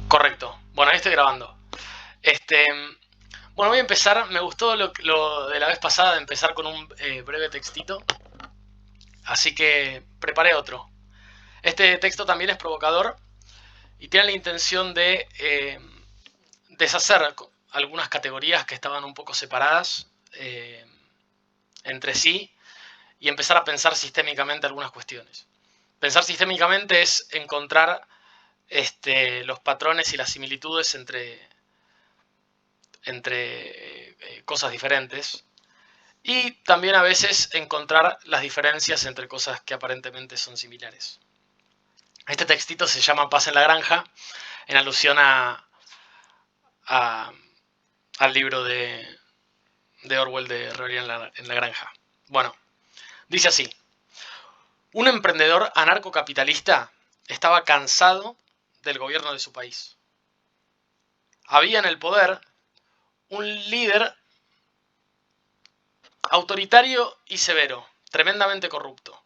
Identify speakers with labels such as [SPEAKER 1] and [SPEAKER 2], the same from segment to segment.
[SPEAKER 1] Correcto. Bueno, ahí estoy grabando. Este, bueno, voy a empezar. Me gustó lo de la vez pasada de empezar con un breve textito. Así que preparé otro. Este texto también es provocador y tiene la intención de deshacer algunas categorías que estaban un poco separadas entre sí y empezar a pensar sistémicamente algunas cuestiones. Pensar sistémicamente es encontrar los patrones y las similitudes entre cosas diferentes y también a veces encontrar las diferencias entre cosas que aparentemente son similares. Este textito se llama Paz en la Granja, en alusión a- al libro de Orwell de Rebelión en la Granja. Bueno, dice así: un emprendedor anarcocapitalista estaba cansado del gobierno de su país. Había en el poder un líder autoritario y severo, tremendamente corrupto.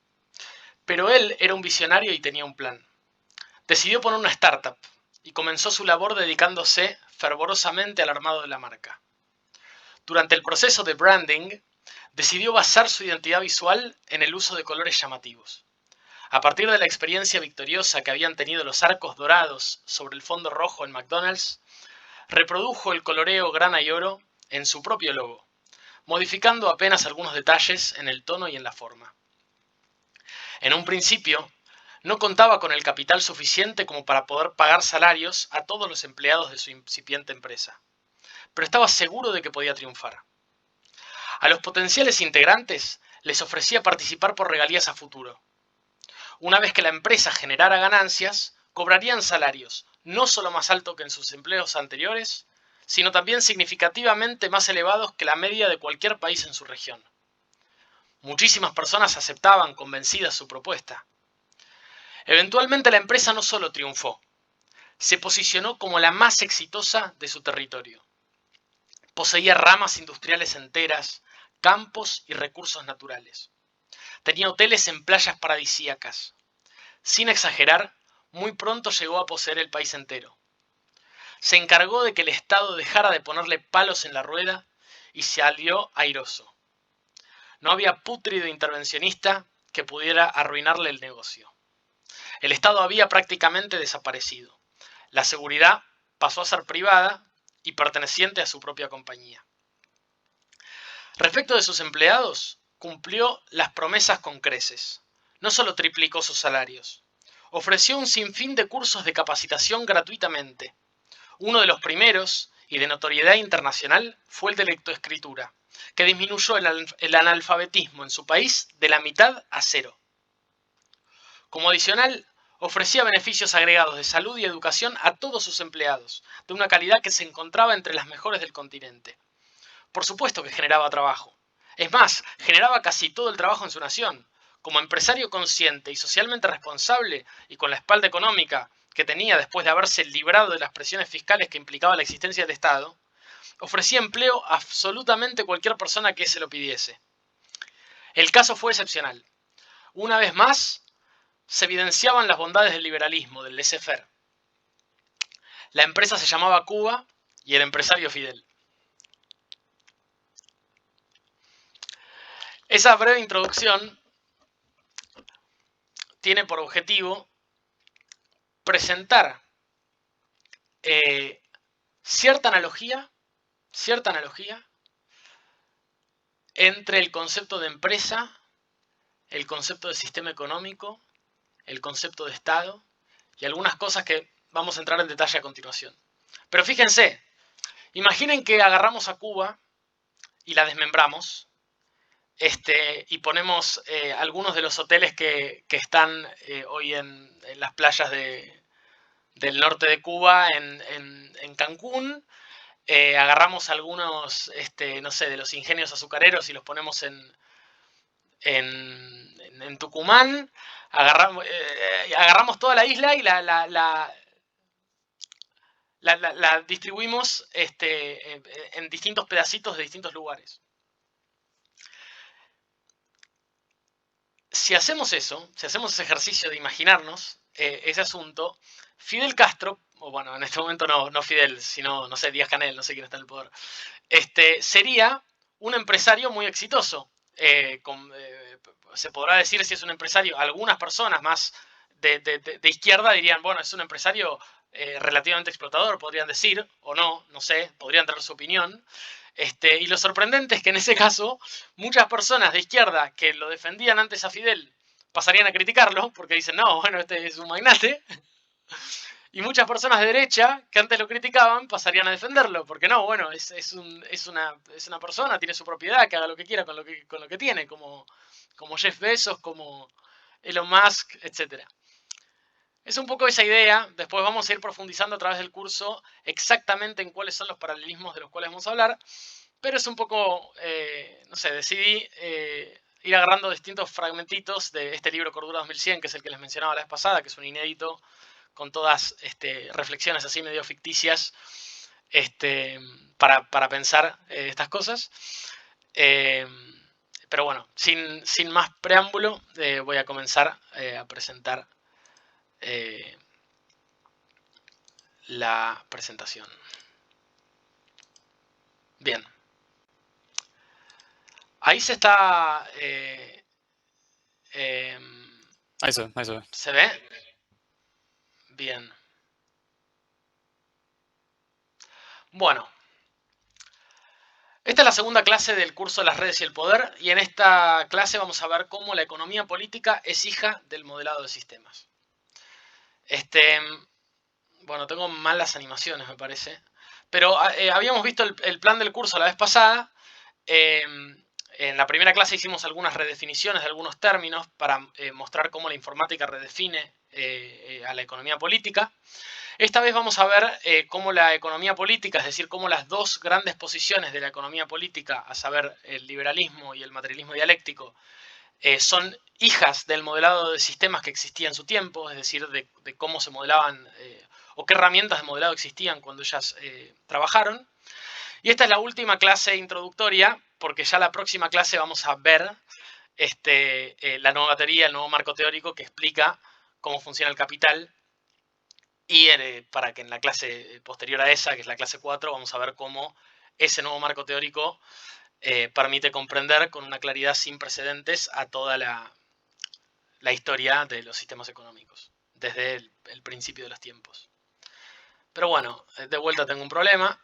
[SPEAKER 1] Pero él era un visionario y tenía un plan. Decidió poner una startup y comenzó su labor dedicándose fervorosamente al armado de la marca. Durante el proceso de branding, decidió basar su identidad visual en el uso de colores llamativos. A partir de la experiencia victoriosa que habían tenido los arcos dorados sobre el fondo rojo en McDonald's, reprodujo el coloreo grana y oro en su propio logo, modificando apenas algunos detalles en el tono y en la forma. En un principio, no contaba con el capital suficiente como para poder pagar salarios a todos los empleados de su incipiente empresa, pero estaba seguro de que podía triunfar. A los potenciales integrantes les ofrecía participar por regalías a futuro. Una vez que la empresa generara ganancias, cobrarían salarios no solo más altos que en sus empleos anteriores, sino también significativamente más elevados que la media de cualquier país en su región. Muchísimas personas aceptaban convencidas su propuesta. Eventualmente la empresa no solo triunfó, se posicionó como la más exitosa de su territorio. Poseía ramas industriales enteras, campos y recursos naturales. Tenía hoteles en playas paradisíacas. Sin exagerar, muy pronto llegó a poseer el país entero. Se encargó de que el Estado dejara de ponerle palos en la rueda y se alió airoso. No había pútrido intervencionista que pudiera arruinarle el negocio. El Estado había prácticamente desaparecido. La seguridad pasó a ser privada y perteneciente a su propia compañía. Respecto de sus empleados, cumplió las promesas con creces. No solo triplicó sus salarios, ofreció un sinfín de cursos de capacitación gratuitamente. Uno de los primeros, y de notoriedad internacional, fue el de lectoescritura, que disminuyó el analfabetismo en su país de la mitad a cero. Como adicional, ofrecía beneficios agregados de salud y educación a todos sus empleados, de una calidad que se encontraba entre las mejores del continente. Por supuesto que generaba trabajo. Es más, generaba casi todo el trabajo en su nación. Como empresario consciente y socialmente responsable, y con la espalda económica que tenía después de haberse librado de las presiones fiscales que implicaba la existencia del Estado, ofrecía empleo a absolutamente cualquier persona que se lo pidiese. El caso fue excepcional. Una vez más, se evidenciaban las bondades del liberalismo, del laissez-faire. La empresa se llamaba Cuba y el empresario Fidel. Esa breve introducción tiene por objetivo presentar cierta analogía entre el concepto de empresa, el concepto de sistema económico, el concepto de Estado y algunas cosas que vamos a entrar en detalle a continuación. Pero fíjense, imaginen que agarramos a Cuba y la desmembramos, y ponemos algunos de los hoteles que están hoy en las playas del norte de Cuba, en Cancún. Agarramos algunos, no sé, de los ingenios azucareros y los ponemos en Tucumán. Agarramos toda la isla y la distribuimos en distintos pedacitos de distintos lugares. Si hacemos eso, si hacemos ese ejercicio de imaginarnos ese asunto, Fidel Castro, o bueno, en este momento no Fidel, sino, no sé, Díaz-Canel, no sé quién está en el poder, sería un empresario muy exitoso. Se podrá decir si es un empresario, algunas personas más de izquierda dirían, bueno, es un empresario relativamente explotador, podrían decir, o no sé, podrían tener su opinión. Y lo sorprendente es que en ese caso, muchas personas de izquierda que lo defendían antes a Fidel pasarían a criticarlo, porque dicen, no, bueno, este es un magnate. Y muchas personas de derecha que antes lo criticaban pasarían a defenderlo, porque no, bueno, es una persona, tiene su propiedad, que haga lo que quiera con lo que tiene, como Jeff Bezos, como Elon Musk, etc. Es un poco esa idea, después vamos a ir profundizando a través del curso exactamente en cuáles son los paralelismos de los cuales vamos a hablar, pero es un poco, no sé, decidí ir agarrando distintos fragmentitos de este libro Cordura 2100, que es el que les mencionaba la vez pasada, que es un inédito con todas reflexiones así medio ficticias para pensar estas cosas. Pero bueno, sin más preámbulo, voy a comenzar a presentar la presentación. Bien. Ahí se está...
[SPEAKER 2] Ahí se ve.
[SPEAKER 1] ¿Se ve? Bien. Bueno. Esta es la segunda clase del curso de las redes y el poder, y en esta clase vamos a ver cómo la economía política es hija del modelado de sistemas. Bueno, tengo malas animaciones, me parece. Pero habíamos visto el plan del curso la vez pasada. En la primera clase hicimos algunas redefiniciones de algunos términos para mostrar cómo la informática redefine a la economía política. Esta vez vamos a ver cómo la economía política, es decir, cómo las dos grandes posiciones de la economía política, a saber, el liberalismo y el materialismo dialéctico, son hijas del modelado de sistemas que existía en su tiempo, es decir, de cómo se modelaban o qué herramientas de modelado existían cuando ellas trabajaron. Y esta es la última clase introductoria, porque ya la próxima clase vamos a ver la nueva teoría, el nuevo marco teórico que explica cómo funciona el capital. Y para que en la clase posterior a esa, que es la clase 4, vamos a ver cómo ese nuevo marco teórico permite comprender con una claridad sin precedentes a toda la historia de los sistemas económicos, desde el principio de los tiempos. Pero bueno, de vuelta tengo un problema.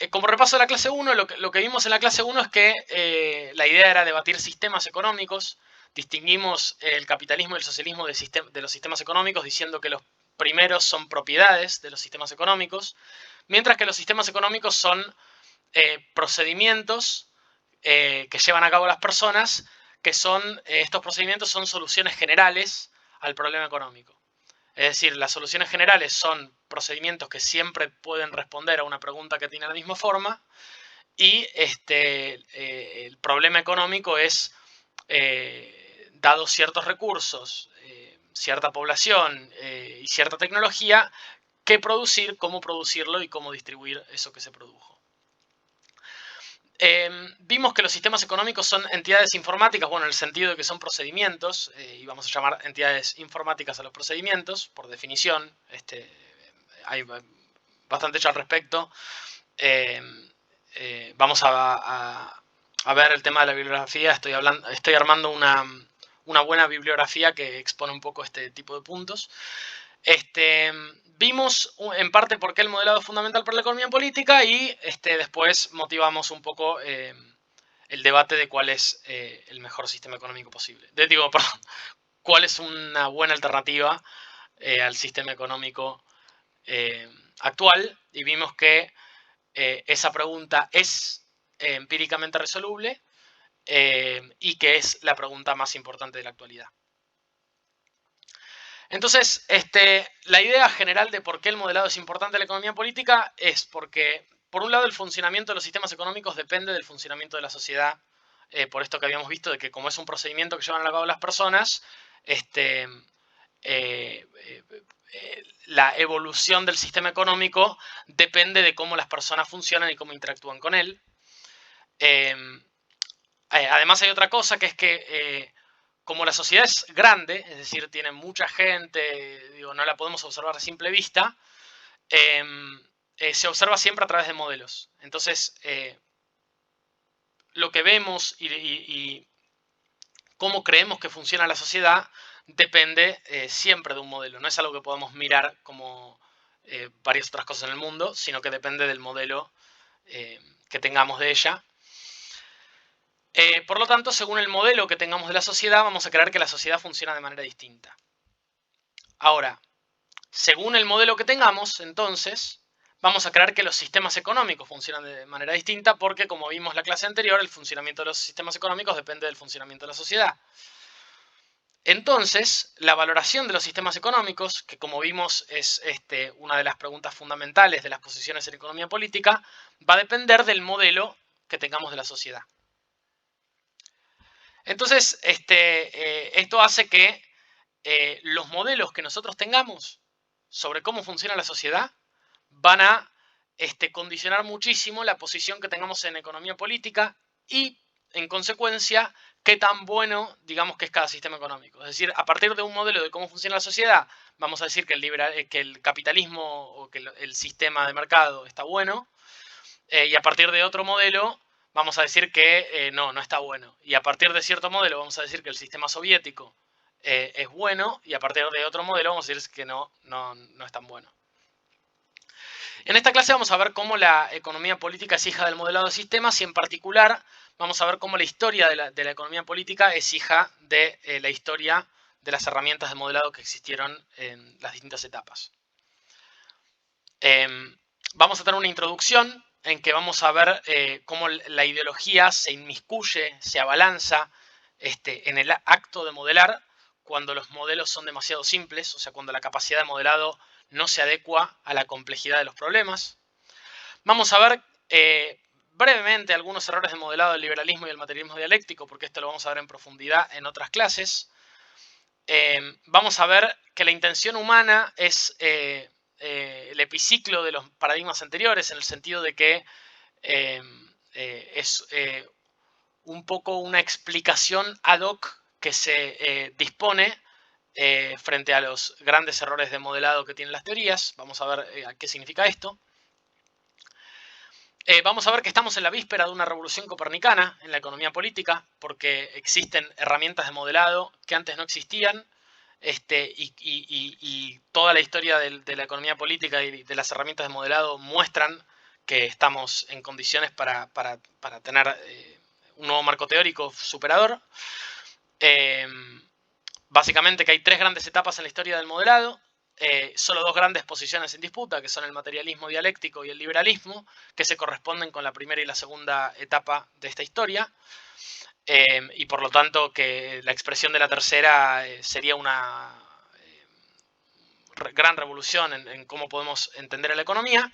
[SPEAKER 1] Como repaso de la clase 1, lo que vimos en la clase 1 es que la idea era debatir sistemas económicos. Distinguimos el capitalismo y el socialismo de los sistemas económicos, diciendo que los primeros son propiedades de los sistemas económicos, mientras que los sistemas económicos son procedimientos que llevan a cabo las personas, que estos procedimientos son soluciones generales al problema económico. Es decir, las soluciones generales son procedimientos que siempre pueden responder a una pregunta que tiene la misma forma, y el problema económico es, dados ciertos recursos, cierta población y cierta tecnología, qué producir, cómo producirlo y cómo distribuir eso que se produjo. Vimos que los sistemas económicos son entidades informáticas, bueno, en el sentido de que son procedimientos, y vamos a llamar entidades informáticas a los procedimientos, por definición. Hay bastante hecho al respecto. Vamos a ver el tema de la bibliografía. Estoy armando una buena bibliografía que expone un poco este tipo de puntos. Vimos en parte por qué el modelado es fundamental para la economía política, y después motivamos un poco el debate de cuál es el mejor sistema económico posible. Perdón, cuál es una buena alternativa al sistema económico actual, y vimos que esa pregunta es empíricamente resoluble y que es la pregunta más importante de la actualidad. Entonces, la idea general de por qué el modelado es importante en la economía política es porque, por un lado, el funcionamiento de los sistemas económicos depende del funcionamiento de la sociedad, por esto que habíamos visto de que como es un procedimiento que llevan a cabo las personas, la evolución del sistema económico depende de cómo las personas funcionan y cómo interactúan con él. Además hay otra cosa, que es que como la sociedad es grande, es decir, tiene mucha gente, digo, no la podemos observar a simple vista, se observa siempre a través de modelos. Entonces, lo que vemos y cómo creemos que funciona la sociedad depende siempre de un modelo. No es algo que podamos mirar como varias otras cosas en el mundo, sino que depende del modelo que tengamos de ella. Por lo tanto, según el modelo que tengamos de la sociedad, vamos a creer que la sociedad funciona de manera distinta. Ahora, según el modelo que tengamos, entonces, vamos a creer que los sistemas económicos funcionan de manera distinta porque, como vimos en la clase anterior, el funcionamiento de los sistemas económicos depende del funcionamiento de la sociedad. Entonces, la valoración de los sistemas económicos, que como vimos es una de las preguntas fundamentales de las posiciones en economía política, va a depender del modelo que tengamos de la sociedad. Entonces, esto hace que los modelos que nosotros tengamos sobre cómo funciona la sociedad van a condicionar muchísimo la posición que tengamos en economía política y, en consecuencia, qué tan bueno digamos que es cada sistema económico. Es decir, a partir de un modelo de cómo funciona la sociedad, vamos a decir que el capitalismo o que el sistema de mercado está bueno, y a partir de otro modelo vamos a decir que no está bueno. Y a partir de cierto modelo vamos a decir que el sistema soviético es bueno, y a partir de otro modelo vamos a decir que no es tan bueno. En esta clase vamos a ver cómo la economía política es hija del modelado de sistemas, y en particular vamos a ver cómo la historia de la economía política es hija de la historia de las herramientas de modelado que existieron en las distintas etapas. Vamos a tener una introducción en que vamos a ver cómo la ideología se inmiscuye, se abalanza en el acto de modelar cuando los modelos son demasiado simples, o sea, cuando la capacidad de modelado no se adecua a la complejidad de los problemas. Vamos a ver brevemente algunos errores de modelado del liberalismo y el materialismo dialéctico, porque esto lo vamos a ver en profundidad en otras clases. Vamos a ver que la intención humana es el epiciclo de los paradigmas anteriores, en el sentido de que es un poco una explicación ad hoc que se dispone frente a los grandes errores de modelado que tienen las teorías. Vamos a ver qué significa esto. Vamos a ver que estamos en la víspera de una revolución copernicana en la economía política, porque existen herramientas de modelado que antes no existían, y toda la historia de la economía política y de las herramientas de modelado muestran que estamos en condiciones para tener un nuevo marco teórico superador. Básicamente que hay tres grandes etapas en la historia del modelado. Solo dos grandes posiciones en disputa, que son el materialismo dialéctico y el liberalismo, que se corresponden con la primera y la segunda etapa de esta historia, y por lo tanto que la expresión de la tercera sería una gran revolución en cómo podemos entender la economía.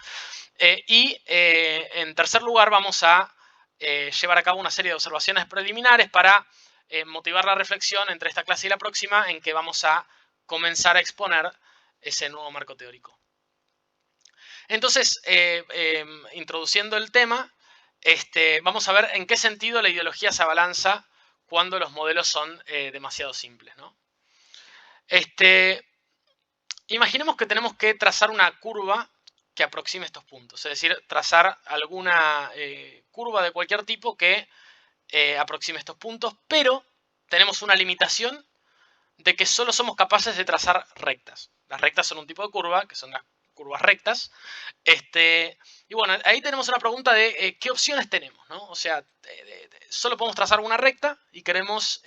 [SPEAKER 1] En tercer lugar vamos a llevar a cabo una serie de observaciones preliminares para motivar la reflexión entre esta clase y la próxima, en que vamos a comenzar a exponer ese nuevo marco teórico. Entonces, introduciendo el tema, vamos a ver en qué sentido la ideología se abalanza cuando los modelos son demasiado simples, ¿no? Imaginemos que tenemos que trazar una curva que aproxime estos puntos, es decir, trazar alguna curva de cualquier tipo que aproxime estos puntos, pero tenemos una limitación de que solo somos capaces de trazar rectas. Las rectas son un tipo de curva, que son las curvas rectas. Y bueno, ahí tenemos una pregunta de qué opciones tenemos, ¿no? O sea, solo podemos trazar una recta y queremos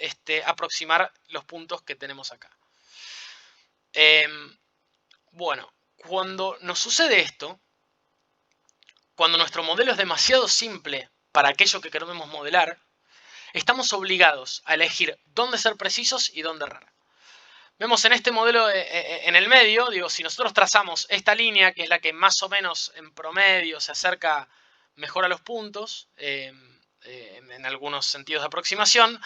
[SPEAKER 1] aproximar los puntos que tenemos acá. Bueno, cuando nos sucede esto, cuando nuestro modelo es demasiado simple para aquello que queremos modelar, estamos obligados a elegir dónde ser precisos y dónde errar. Vemos en este modelo en el medio, digo, si nosotros trazamos esta línea, que es la que más o menos en promedio se acerca mejor a los puntos, en algunos sentidos de aproximación,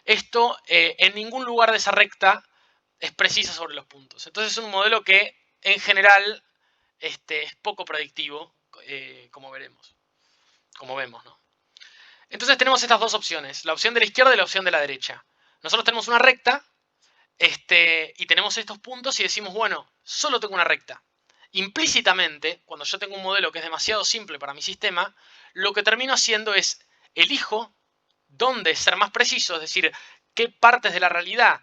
[SPEAKER 1] esto en ningún lugar de esa recta es precisa sobre los puntos. Entonces es un modelo que en general es poco predictivo, como vemos, ¿no? Entonces tenemos estas dos opciones, la opción de la izquierda y la opción de la derecha. Nosotros tenemos una recta y tenemos estos puntos y decimos, bueno, solo tengo una recta. Implícitamente, cuando yo tengo un modelo que es demasiado simple para mi sistema, lo que termino haciendo es elijo dónde ser más preciso, es decir, qué partes de la realidad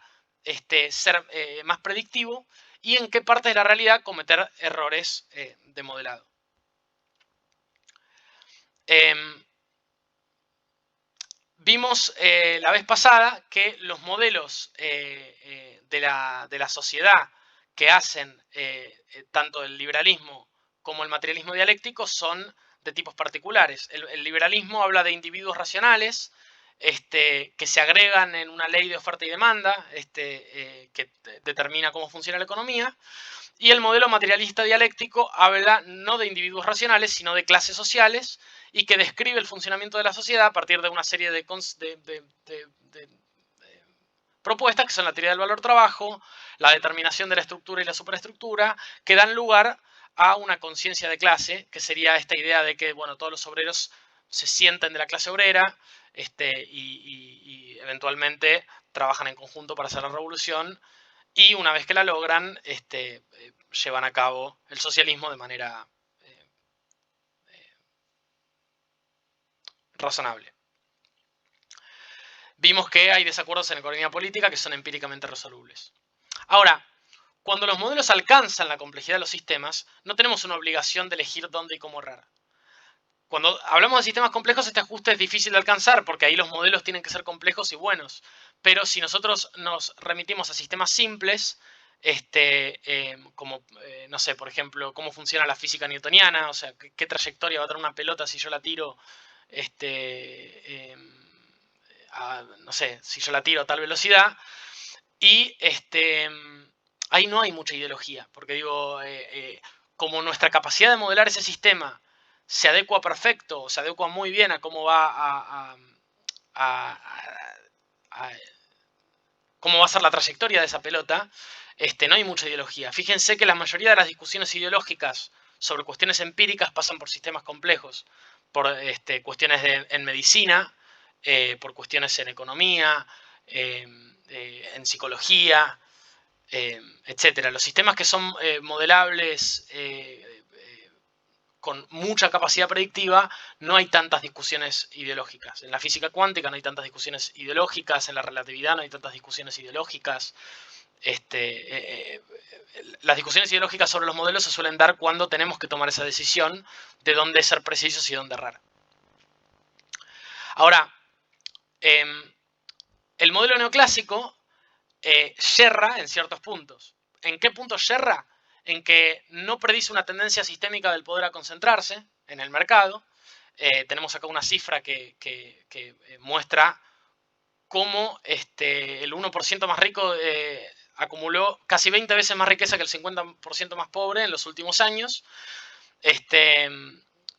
[SPEAKER 1] ser más predictivo y en qué partes de la realidad cometer errores de modelado. Vimos la vez pasada que los modelos de la sociedad que hacen tanto el liberalismo como el materialismo dialéctico son de tipos particulares. El liberalismo habla de individuos racionales que se agregan en una ley de oferta y demanda que determina cómo funciona la economía. Y el modelo materialista dialéctico habla no de individuos racionales, sino de clases sociales y que describe el funcionamiento de la sociedad a partir de una serie de propuestas que son la teoría del valor-trabajo, la determinación de la estructura y la superestructura, que dan lugar a una conciencia de clase, que sería esta idea de que bueno, todos los obreros se sienten de la clase obrera y eventualmente trabajan en conjunto para hacer la revolución. Y una vez que la logran, llevan a cabo el socialismo de manera razonable. Vimos que hay desacuerdos en economía política que son empíricamente resolubles. Ahora, cuando los modelos alcanzan la complejidad de los sistemas, no tenemos una obligación de elegir dónde y cómo errar. Cuando hablamos de sistemas complejos, este ajuste es difícil de alcanzar porque ahí los modelos tienen que ser complejos y buenos. Pero si nosotros nos remitimos a sistemas simples, como, no sé, por ejemplo, cómo funciona la física newtoniana, o sea, qué trayectoria va a tener una pelota si yo la tiro, no sé, si yo la tiro a tal velocidad, y ahí no hay mucha ideología, porque digo, como nuestra capacidad de modelar ese sistema se adecua perfecto, se adecua muy bien a cómo va cómo va a ser la trayectoria de esa pelota, no hay mucha ideología. Fíjense que la mayoría de las discusiones ideológicas sobre cuestiones empíricas pasan por sistemas complejos, por cuestiones en medicina, por cuestiones en economía, en psicología, etcétera. Los sistemas que son modelables con mucha capacidad predictiva, no hay tantas discusiones ideológicas. En la física cuántica no hay tantas discusiones ideológicas, en la relatividad no hay tantas discusiones ideológicas. Las discusiones ideológicas sobre los modelos se suelen dar cuando tenemos que tomar esa decisión de dónde ser precisos y dónde errar. Ahora, el modelo neoclásico yerra en ciertos puntos. ¿En qué puntos yerra? En que no predice una tendencia sistémica del poder a concentrarse en el mercado. Tenemos acá una cifra que muestra cómo el 1% más rico acumuló casi 20 veces más riqueza que el 50% más pobre en los últimos años.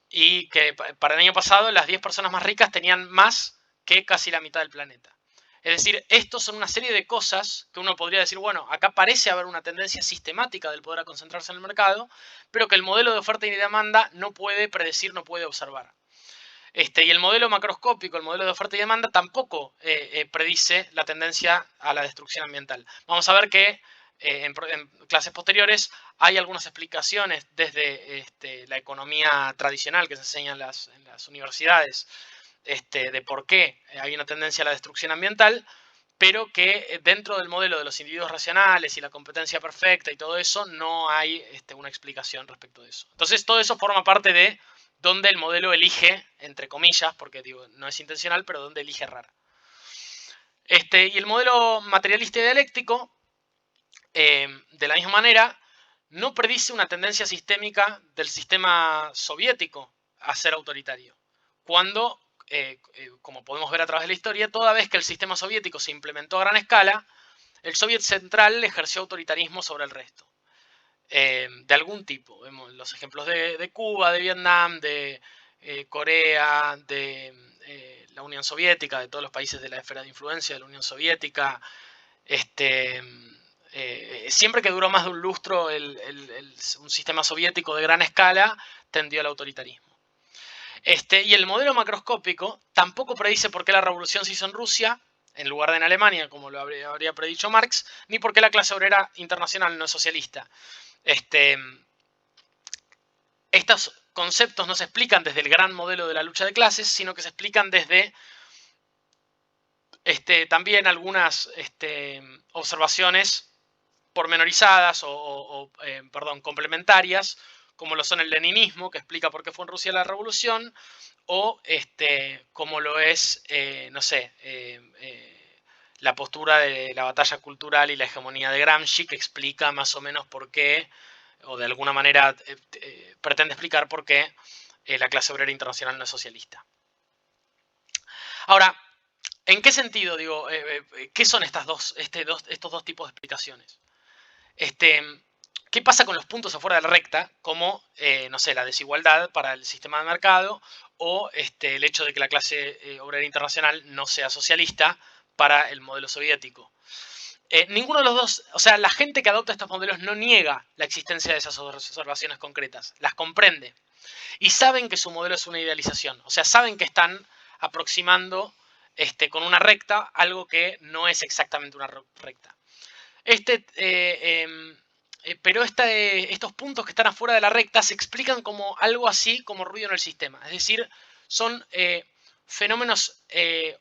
[SPEAKER 1] Y que para el año pasado las 10 personas más ricas tenían más que casi la mitad del planeta. Es decir, estos son una serie de cosas que uno podría decir, bueno, acá parece haber una tendencia sistemática del poder a concentrarse en el mercado, pero que el modelo de oferta y demanda no puede predecir, no puede observar. Y el modelo macroscópico, el modelo de oferta y demanda, tampoco predice la tendencia a la destrucción ambiental. Vamos a ver que en clases posteriores hay algunas explicaciones desde la economía tradicional que se enseña en las universidades, de por qué hay una tendencia a la destrucción ambiental, pero que dentro del modelo de los individuos racionales y la competencia perfecta y todo eso, no hay una explicación respecto de eso. Entonces, todo eso forma parte de donde el modelo elige, entre comillas, porque digo, no es intencional, pero donde elige errar. Y el modelo materialista y dialéctico, de la misma manera, no predice una tendencia sistémica del sistema soviético a ser autoritario. Cuando, como podemos ver a través de la historia, toda vez que el sistema soviético se implementó a gran escala, el Soviet central ejerció autoritarismo sobre el resto. De algún tipo. Vemos los ejemplos de Cuba, de Vietnam, de Corea, de la Unión Soviética, de todos los países de la esfera de influencia de la Unión Soviética. Siempre que duró más de un lustro un sistema soviético de gran escala tendió al autoritarismo. Y el modelo macroscópico tampoco predice por qué la revolución se hizo en Rusia, en lugar de en Alemania, como lo habría predicho Marx, ni por qué la clase obrera internacional no es socialista. Estos conceptos no se explican desde el gran modelo de la lucha de clases, sino que se explican desde también algunas observaciones pormenorizadas complementarias, como lo son el leninismo, que explica por qué fue en Rusia la revolución, o como lo es, la postura de la batalla cultural y la hegemonía de Gramsci, que explica más o menos por qué, o de alguna manera pretende explicar por qué la clase obrera internacional no es socialista. Ahora, ¿en qué sentido, digo, qué son estos dos tipos de explicaciones? ¿Qué pasa con los puntos afuera de la recta, como, la desigualdad para el sistema de mercado o el hecho de que la clase obrera internacional no sea socialista para el modelo soviético? Ninguno de los dos, o sea, la gente que adopta estos modelos no niega la existencia de esas observaciones concretas, las comprende y saben que su modelo es una idealización, o sea, saben que están aproximando con una recta algo que no es exactamente una recta. Pero estos puntos que están afuera de la recta se explican como algo así como ruido en el sistema. Es decir, son fenómenos,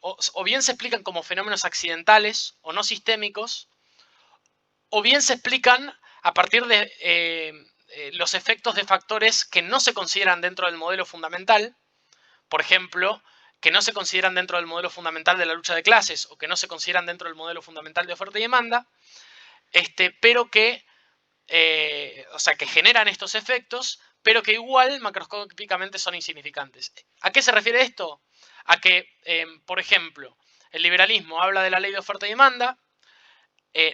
[SPEAKER 1] o bien se explican como fenómenos accidentales o no sistémicos, o bien se explican a partir de los efectos de factores que no se consideran dentro del modelo fundamental. Por ejemplo, que no se consideran dentro del modelo fundamental de la lucha de clases o que no se consideran dentro del modelo fundamental de oferta y demanda, pero que, que generan estos efectos, pero que igual macroscópicamente son insignificantes. ¿A qué se refiere esto? A que, por ejemplo, el liberalismo habla de la ley de oferta y demanda,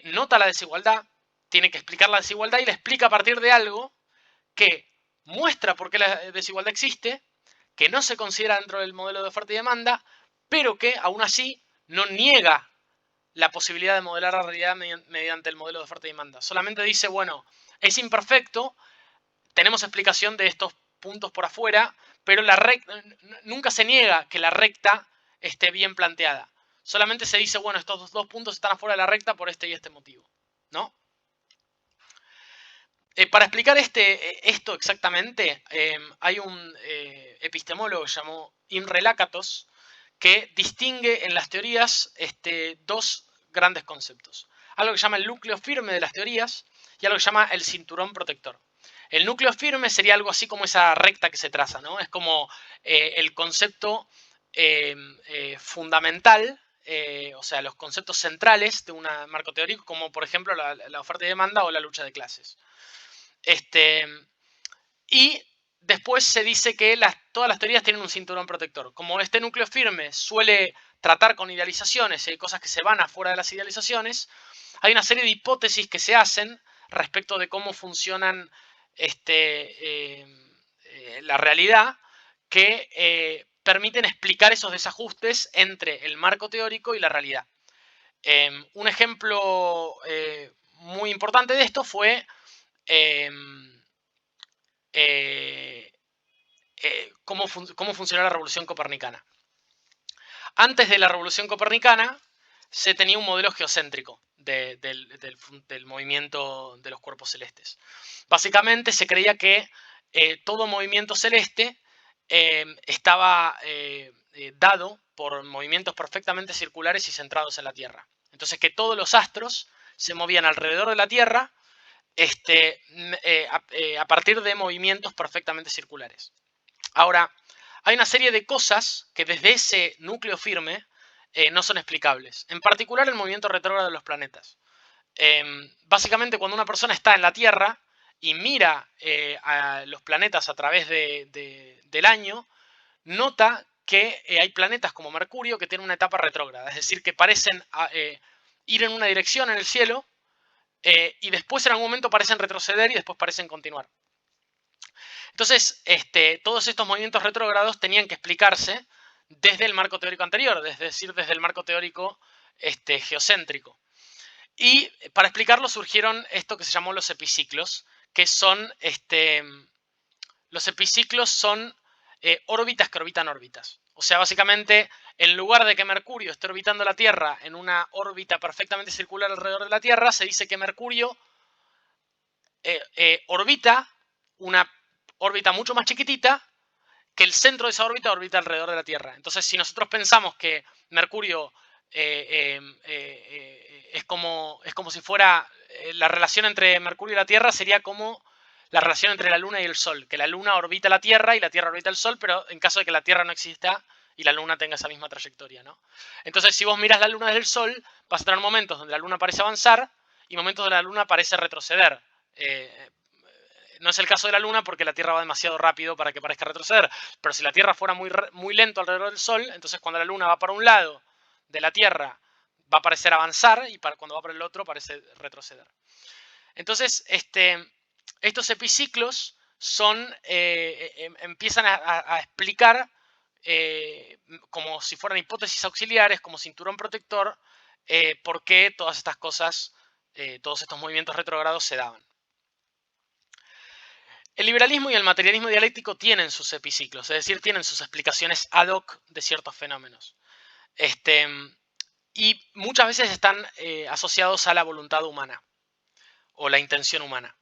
[SPEAKER 1] nota la desigualdad, tiene que explicar la desigualdad y la explica a partir de algo que muestra por qué la desigualdad existe, que no se considera dentro del modelo de oferta y demanda, pero que aún así no niega la posibilidad de modelar la realidad mediante el modelo de oferta y demanda. Solamente dice, bueno, es imperfecto, tenemos explicación de estos puntos por afuera, pero nunca se niega que la recta esté bien planteada. Solamente se dice, bueno, estos dos puntos están afuera de la recta por este y este motivo, ¿no? Para explicar esto exactamente, hay un epistemólogo llamado Imre Lakatos que distingue en las teorías dos grandes conceptos. Algo que llama el núcleo firme de las teorías y algo que llama el cinturón protector. El núcleo firme sería algo así como esa recta que se traza, ¿no? Es como el concepto fundamental, o sea, los conceptos centrales de un marco teórico, como por ejemplo la oferta y demanda o la lucha de clases. Y después se dice que todas las teorías tienen un cinturón protector. Como este núcleo firme suele tratar con idealizaciones y cosas que se van afuera de las idealizaciones, hay una serie de hipótesis que se hacen respecto de cómo funcionan la realidad que permiten explicar esos desajustes entre el marco teórico y la realidad. Un ejemplo muy importante de esto fue cómo funcionó la revolución copernicana. Antes de la revolución copernicana se tenía un modelo geocéntrico del movimiento de los cuerpos celestes. Básicamente se creía que todo movimiento celeste estaba dado por movimientos perfectamente circulares y centrados en la Tierra. Entonces que todos los astros se movían alrededor de la Tierra a partir de movimientos perfectamente circulares. Ahora, hay una serie de cosas que desde ese núcleo firme no son explicables. En particular el movimiento retrógrado de los planetas. Básicamente cuando una persona está en la Tierra y mira a los planetas a través del año, nota que hay planetas como Mercurio que tienen una etapa retrógrada. Es decir, que parecen ir en una dirección en el cielo y después en algún momento parecen retroceder y después parecen continuar. Entonces, todos estos movimientos retrógrados tenían que explicarse desde el marco teórico anterior, es decir, desde el marco teórico geocéntrico. Y para explicarlo surgieron esto que se llamó los epiciclos, que son, los epiciclos son órbitas que orbitan órbitas. O sea, básicamente, en lugar de que Mercurio esté orbitando la Tierra en una órbita perfectamente circular alrededor de la Tierra, se dice que Mercurio orbita una órbita mucho más chiquitita, que el centro de esa órbita orbita alrededor de la Tierra. Entonces, si nosotros pensamos que Mercurio es como si fuera la relación entre Mercurio y la Tierra, sería como la relación entre la Luna y el Sol, que la Luna orbita la Tierra y la Tierra orbita el Sol, pero en caso de que la Tierra no exista y la Luna tenga esa misma trayectoria, ¿no? Entonces, si vos miras la Luna desde el Sol, vas a tener momentos donde la Luna parece avanzar y momentos donde la Luna parece retroceder. No es el caso de la Luna porque la Tierra va demasiado rápido para que parezca retroceder. Pero si la Tierra fuera muy lento alrededor del Sol, entonces cuando la Luna va para un lado de la Tierra va a parecer avanzar y cuando va para el otro parece retroceder. Entonces, estos epiciclos empiezan a explicar como si fueran hipótesis auxiliares, como cinturón protector, por qué todas estas cosas, todos estos movimientos retrógrados se daban. El liberalismo y el materialismo dialéctico tienen sus epiciclos, es decir, tienen sus explicaciones ad hoc de ciertos fenómenos. Y muchas veces están asociados a la voluntad humana o la intención humana.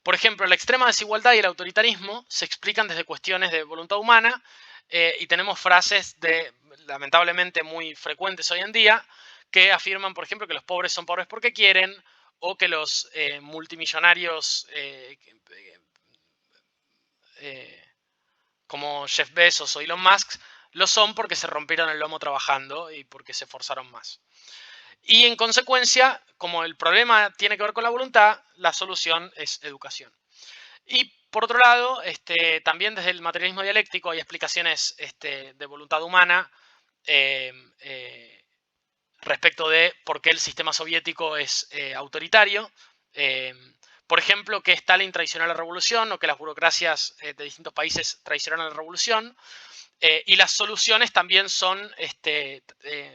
[SPEAKER 1] Por ejemplo, la extrema desigualdad y el autoritarismo se explican desde cuestiones de voluntad humana y tenemos frases lamentablemente muy frecuentes hoy en día que afirman, por ejemplo, que los pobres son pobres porque quieren o que los multimillonarios como Jeff Bezos o Elon Musk lo son porque se rompieron el lomo trabajando y porque se esforzaron más. Y en consecuencia, como el problema tiene que ver con la voluntad, la solución es educación. Y por otro lado, también desde el materialismo dialéctico hay explicaciones de voluntad humana respecto de por qué el sistema soviético es autoritario. Por ejemplo, que Stalin traicionó la revolución o que las burocracias de distintos países traicionaron la revolución. Y las soluciones también son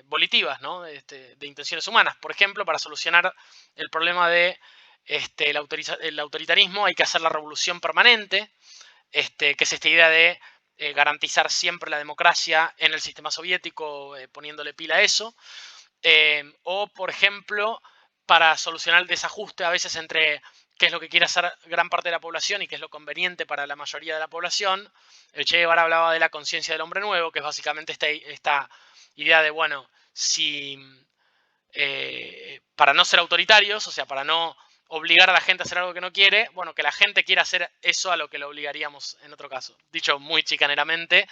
[SPEAKER 1] volitivas, ¿no? De intenciones humanas. Por ejemplo, para solucionar el problema de el autoritarismo hay que hacer la revolución permanente, que es esta idea de garantizar siempre la democracia en el sistema soviético, poniéndole pila a eso. O, por ejemplo, para solucionar el desajuste a veces entre qué es lo que quiere hacer gran parte de la población y qué es lo conveniente para la mayoría de la población. El Che Guevara hablaba de la conciencia del hombre nuevo, que es básicamente esta idea de, bueno, si para no ser autoritarios, o sea, para no obligar a la gente a hacer algo que no quiere, bueno, que la gente quiera hacer eso a lo que lo obligaríamos en otro caso. Dicho muy chicaneramente,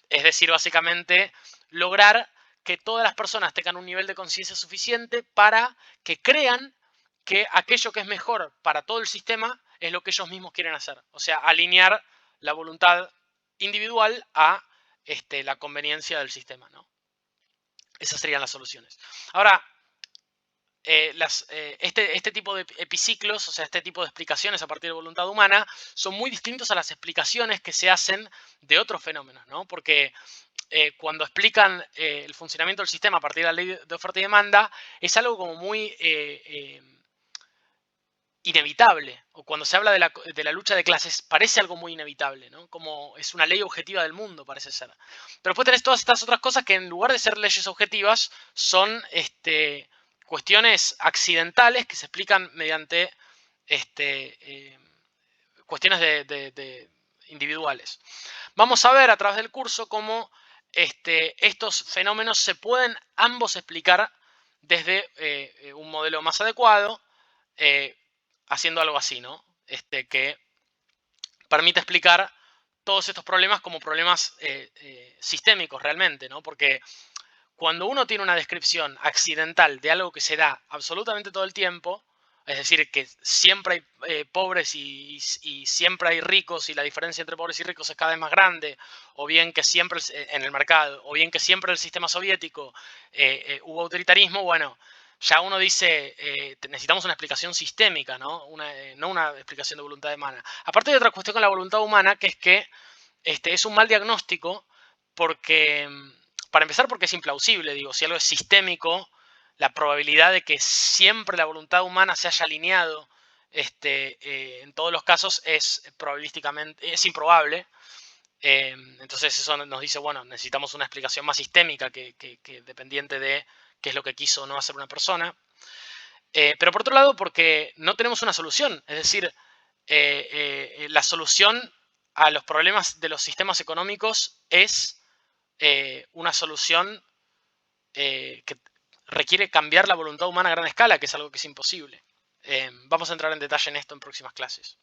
[SPEAKER 1] es decir, básicamente lograr que todas las personas tengan un nivel de conciencia suficiente para que crean que aquello que es mejor para todo el sistema es lo que ellos mismos quieren hacer. O sea, alinear la voluntad individual a la conveniencia del sistema, ¿no? Esas serían las soluciones. Ahora, este tipo de epiciclos, o sea, este tipo de explicaciones a partir de voluntad humana, son muy distintos a las explicaciones que se hacen de otros fenómenos, ¿no? Porque cuando explican el funcionamiento del sistema a partir de la ley de oferta y demanda, es algo como muy inevitable. O cuando se habla de la lucha de clases, parece algo muy inevitable, ¿no? Como es una ley objetiva del mundo, parece ser. Pero después tenés todas estas otras cosas que en lugar de ser leyes objetivas, son cuestiones accidentales que se explican mediante cuestiones individuales. Vamos a ver a través del curso cómo estos fenómenos se pueden ambos explicar desde un modelo más adecuado, haciendo algo así, ¿no? Que permite explicar todos estos problemas como problemas sistémicos realmente, ¿no? Porque cuando uno tiene una descripción accidental de algo que se da absolutamente todo el tiempo, es decir, que siempre hay pobres y siempre hay ricos y la diferencia entre pobres y ricos es cada vez más grande, o bien que siempre en el mercado, o bien que siempre en el sistema soviético hubo autoritarismo, bueno, ya uno dice, necesitamos una explicación sistémica, ¿no? No una explicación de voluntad humana. Aparte de otra cuestión con la voluntad humana, que es que es un mal diagnóstico porque, para empezar, porque es implausible, digo, si algo es sistémico, la probabilidad de que siempre la voluntad humana se haya alineado en todos los casos es probabilísticamente, es improbable. Entonces eso nos dice, bueno, necesitamos una explicación más sistémica que dependiente de qué es lo que quiso o no hacer una persona. Pero por otro lado, porque no tenemos una solución. Es decir, la solución a los problemas de los sistemas económicos es una solución que requiere cambiar la voluntad humana a gran escala, que es algo que es imposible. Vamos a entrar en detalle en esto en próximas clases.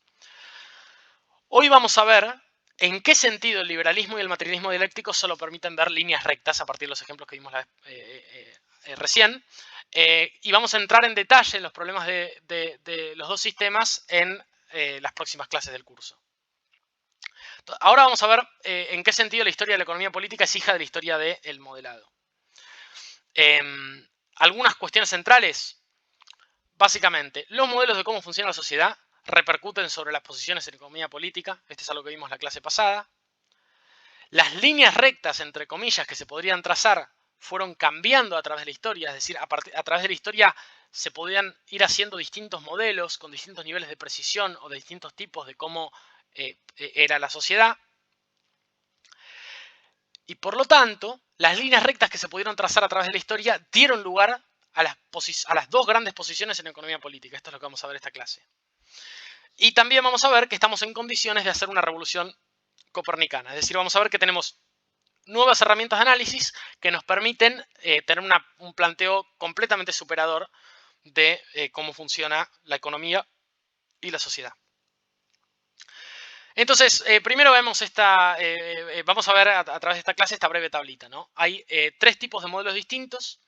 [SPEAKER 1] Hoy vamos a ver en qué sentido el liberalismo y el materialismo dialéctico solo permiten ver líneas rectas a partir de los ejemplos que vimos recién. Y vamos a entrar en detalle en los problemas de los dos sistemas en las próximas clases del curso. Ahora vamos a ver en qué sentido la historia de la economía política es hija de la historia del modelado. Algunas cuestiones centrales. Básicamente, los modelos de cómo funciona la sociedad repercuten sobre las posiciones en economía política. Este es algo que vimos en la clase pasada. Las líneas rectas, entre comillas, que se podrían trazar fueron cambiando a través de la historia. Es decir, a través de la historia se podían ir haciendo distintos modelos con distintos niveles de precisión o de distintos tipos de cómo era la sociedad. Y por lo tanto, las líneas rectas que se pudieron trazar a través de la historia dieron lugar a las dos grandes posiciones en economía política. Esto es lo que vamos a ver en esta clase. Y también vamos a ver que estamos en condiciones de hacer una revolución copernicana. Es decir, vamos a ver que tenemos nuevas herramientas de análisis que nos permiten tener un planteo completamente superador de cómo funciona la economía y la sociedad. Entonces, primero vemos vamos a ver a través de esta clase esta breve tablita, ¿no? Hay tres tipos de modelos distintos.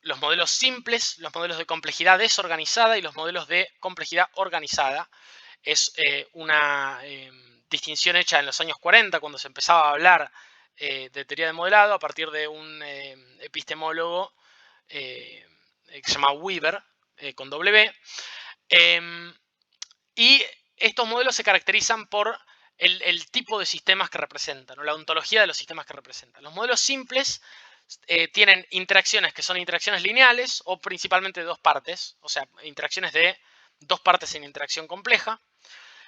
[SPEAKER 1] Los modelos simples, los modelos de complejidad desorganizada y los modelos de complejidad organizada. Es una distinción hecha en los años 40, cuando se empezaba a hablar de teoría de modelado a partir de un epistemólogo que se llama Weber, con W. Y estos modelos se caracterizan por el tipo de sistemas que representan, o la ontología de los sistemas que representan. Los modelos simples tienen interacciones que son interacciones lineales o principalmente de dos partes, o sea, interacciones de dos partes en interacción compleja.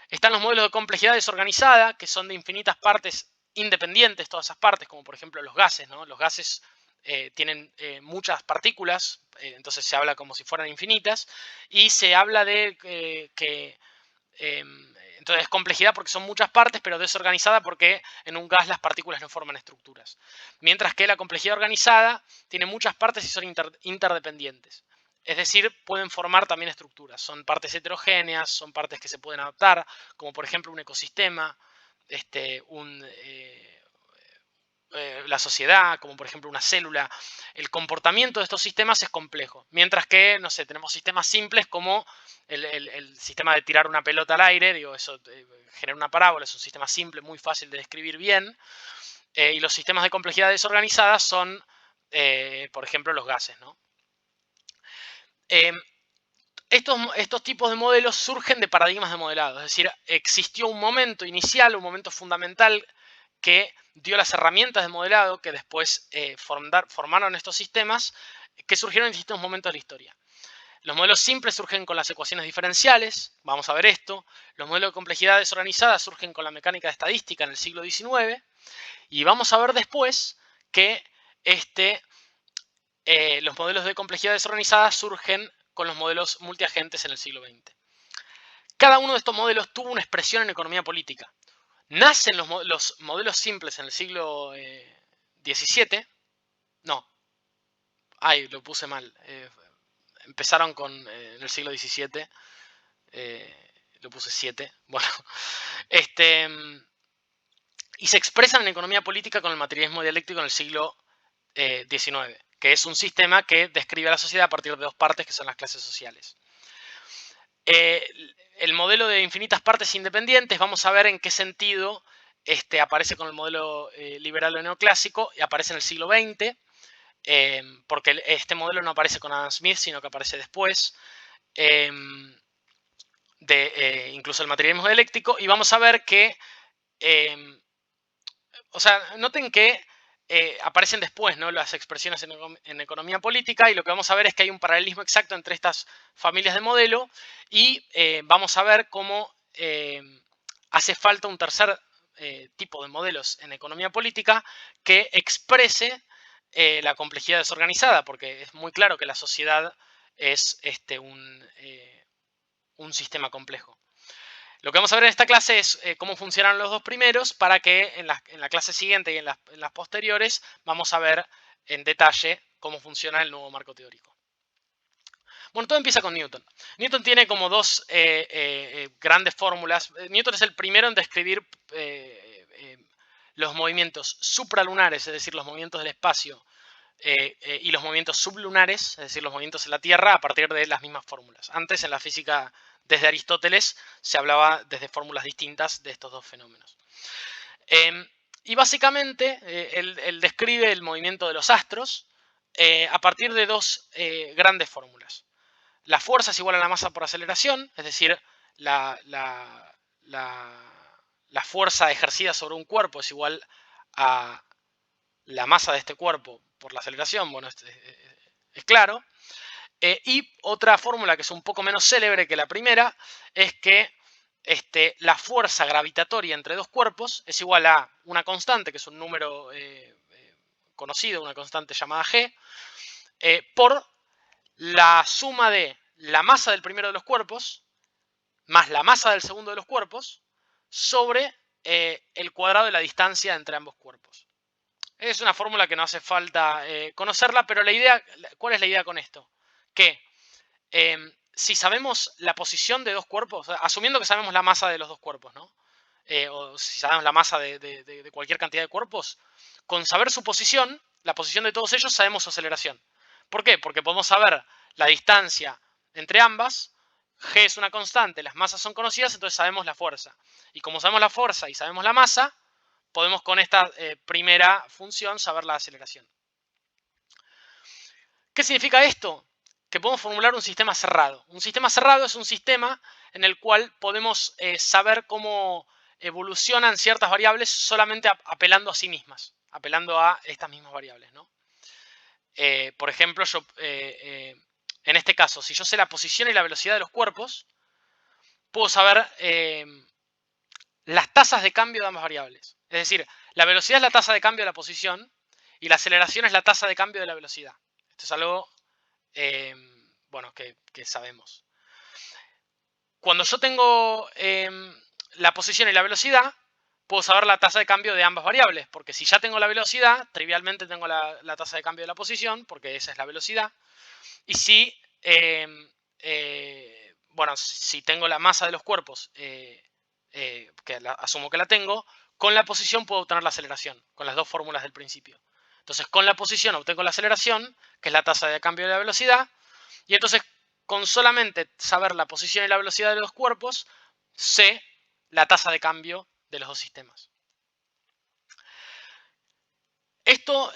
[SPEAKER 1] Están los modelos de complejidad desorganizada, que son de infinitas partes independientes, todas esas partes, como por ejemplo los gases, ¿no? Los gases tienen muchas partículas, entonces se habla como si fueran infinitas, y se habla de que entonces complejidad porque son muchas partes, pero desorganizada porque en un gas las partículas no forman estructuras. Mientras que la complejidad organizada tiene muchas partes y son interdependientes. Es decir, pueden formar también estructuras. Son partes heterogéneas, son partes que se pueden adaptar, como por ejemplo un ecosistema, la sociedad, como por ejemplo una célula. El comportamiento de estos sistemas es complejo. Mientras que, no sé, tenemos sistemas simples como el sistema de tirar una pelota al aire, digo, eso genera una parábola, es un sistema simple, muy fácil de describir bien. Y los sistemas de complejidad desorganizada son, por ejemplo, los gases, ¿no? Estos tipos de modelos surgen de paradigmas de modelado, es decir, existió un momento inicial, un momento fundamental que dio las herramientas de modelado que después formaron estos sistemas que surgieron en distintos momentos de la historia. Los modelos simples surgen con las ecuaciones diferenciales, vamos a ver esto. Los modelos de complejidad desorganizada surgen con la mecánica de estadística en el siglo XIX. Y vamos a ver después que los modelos de complejidad desorganizada surgen con los modelos multiagentes en el siglo XX. Cada uno de estos modelos tuvo una expresión en economía política. Nacen los modelos simples en el siglo XVII. No. Ay, lo puse mal. Empezaron en el siglo XVII. Lo puse 7. Bueno. Y se expresan en economía política con el materialismo dialéctico en el siglo XIX, que es un sistema que describe a la sociedad a partir de dos partes que son las clases sociales. El modelo de infinitas partes independientes, vamos a ver en qué sentido aparece con el modelo liberal o neoclásico y aparece en el siglo XX, porque este modelo no aparece con Adam Smith, sino que aparece después, incluso el materialismo dialéctico, y vamos a ver que, o sea, noten que aparecen después, ¿no?, las expresiones en economía política, y lo que vamos a ver es que hay un paralelismo exacto entre estas familias de modelo y vamos a ver cómo hace falta un tercer tipo de modelos en economía política que exprese la complejidad desorganizada, porque es muy claro que la sociedad es un sistema complejo. Lo que vamos a ver en esta clase es cómo funcionan los dos primeros, para que en la clase siguiente y en las posteriores vamos a ver en detalle cómo funciona el nuevo marco teórico. Bueno, todo empieza con Newton. Newton tiene como dos grandes fórmulas. Newton es el primero en describir los movimientos supralunares, es decir, los movimientos del espacio, y los movimientos sublunares, es decir, los movimientos en la Tierra, a partir de las mismas fórmulas. Antes, en la física desde Aristóteles, se hablaba desde fórmulas distintas de estos dos fenómenos. Y básicamente, él describe el movimiento de los astros a partir de dos grandes fórmulas. La fuerza es igual a la masa por aceleración, es decir, la fuerza ejercida sobre un cuerpo es igual a la masa de este cuerpo por la aceleración. Bueno, es claro. Y otra fórmula que es un poco menos célebre que la primera es que la fuerza gravitatoria entre dos cuerpos es igual a una constante, que es un número conocido, una constante llamada G, por la suma de la masa del primero de los cuerpos más la masa del segundo de los cuerpos sobre el cuadrado de la distancia entre ambos cuerpos. Es una fórmula que no hace falta conocerla, pero ¿cuál es la idea con esto? Que si sabemos la posición de dos cuerpos, asumiendo que sabemos la masa de los dos cuerpos, ¿no? O si sabemos la masa de cualquier cantidad de cuerpos, con saber su posición, la posición de todos ellos, sabemos su aceleración. ¿Por qué? Porque podemos saber la distancia entre ambas. G es una constante, las masas son conocidas, entonces sabemos la fuerza. Y como sabemos la fuerza y sabemos la masa, podemos con esta primera función saber la aceleración. ¿Qué significa esto? Que podemos formular un sistema cerrado. Un sistema cerrado es un sistema en el cual podemos saber cómo evolucionan ciertas variables solamente apelando a sí mismas, apelando a estas mismas variables, ¿no? Por ejemplo, en este caso, si yo sé la posición y la velocidad de los cuerpos, puedo saber las tasas de cambio de ambas variables. Es decir, la velocidad es la tasa de cambio de la posición y la aceleración es la tasa de cambio de la velocidad. Esto es algo bueno, que sabemos. Cuando yo tengo la posición y la velocidad, puedo saber la tasa de cambio de ambas variables, porque si ya tengo la velocidad, trivialmente tengo la tasa de cambio de la posición, porque esa es la velocidad. Y si, bueno, si tengo la masa de los cuerpos, que asumo que la tengo, con la posición puedo obtener la aceleración, con las dos fórmulas del principio. Entonces, con la posición obtengo la aceleración, que es la tasa de cambio de la velocidad, y entonces, con solamente saber la posición y la velocidad de los cuerpos, sé la tasa de cambio de los dos sistemas. Esto,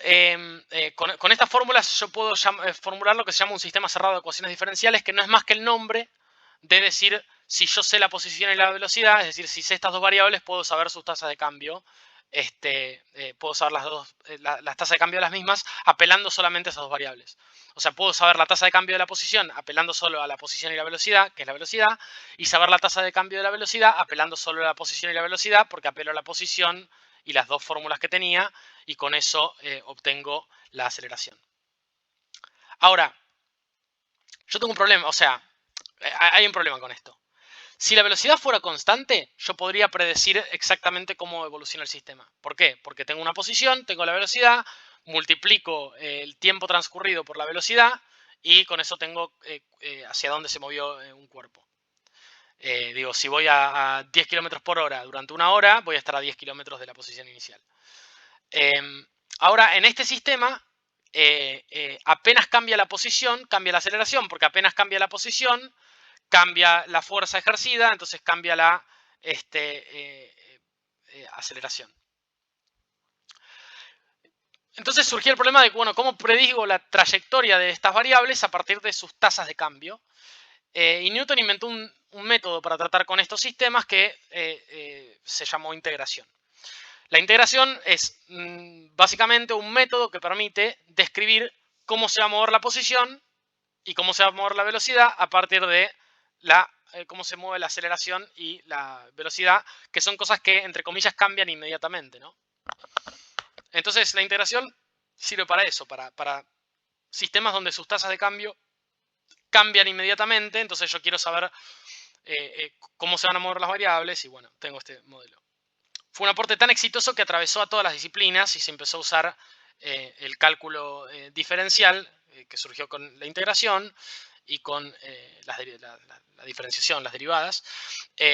[SPEAKER 1] con estas fórmulas yo puedo formular lo que se llama un sistema cerrado de ecuaciones diferenciales, que no es más que el nombre de decir, si yo sé la posición y la velocidad, es decir, si sé estas dos variables, puedo saber sus tasas de cambio. Puedo saber las tasas de cambio de las mismas apelando solamente a esas dos variables. O sea, puedo saber la tasa de cambio de la posición apelando solo a la posición y la velocidad, que es la velocidad, y saber la tasa de cambio de la velocidad apelando solo a la posición y la velocidad, porque apelo a la posición y las dos fórmulas que tenía, y con eso obtengo la aceleración. Ahora, yo tengo un problema, o sea, hay un problema con esto. Si la velocidad fuera constante, yo podría predecir exactamente cómo evoluciona el sistema. ¿Por qué? Porque tengo una posición, tengo la velocidad, multiplico el tiempo transcurrido por la velocidad y con eso tengo hacia dónde se movió un cuerpo. Digo, si voy a 10 km por hora durante una hora, voy a estar a 10 km de la posición inicial. Ahora, en este sistema, apenas cambia la posición, cambia la aceleración, porque apenas cambia la posición, cambia la fuerza ejercida, entonces cambia la aceleración. Entonces surgió el problema de, bueno, ¿cómo predigo la trayectoria de estas variables a partir de sus tasas de cambio? Y Newton inventó un método para tratar con estos sistemas que se llamó integración. La integración es básicamente un método que permite describir cómo se va a mover la posición y cómo se va a mover la velocidad a partir de la cómo se mueve la aceleración y la velocidad, que son cosas que, entre comillas, cambian inmediatamente, ¿no? Entonces, la integración sirve para eso, para sistemas donde sus tasas de cambio cambian inmediatamente. Entonces, yo quiero saber cómo se van a mover las variables y, bueno, tengo este modelo. Fue un aporte tan exitoso que atravesó a todas las disciplinas y se empezó a usar el cálculo diferencial, que surgió con la integración y con la diferenciación, las derivadas.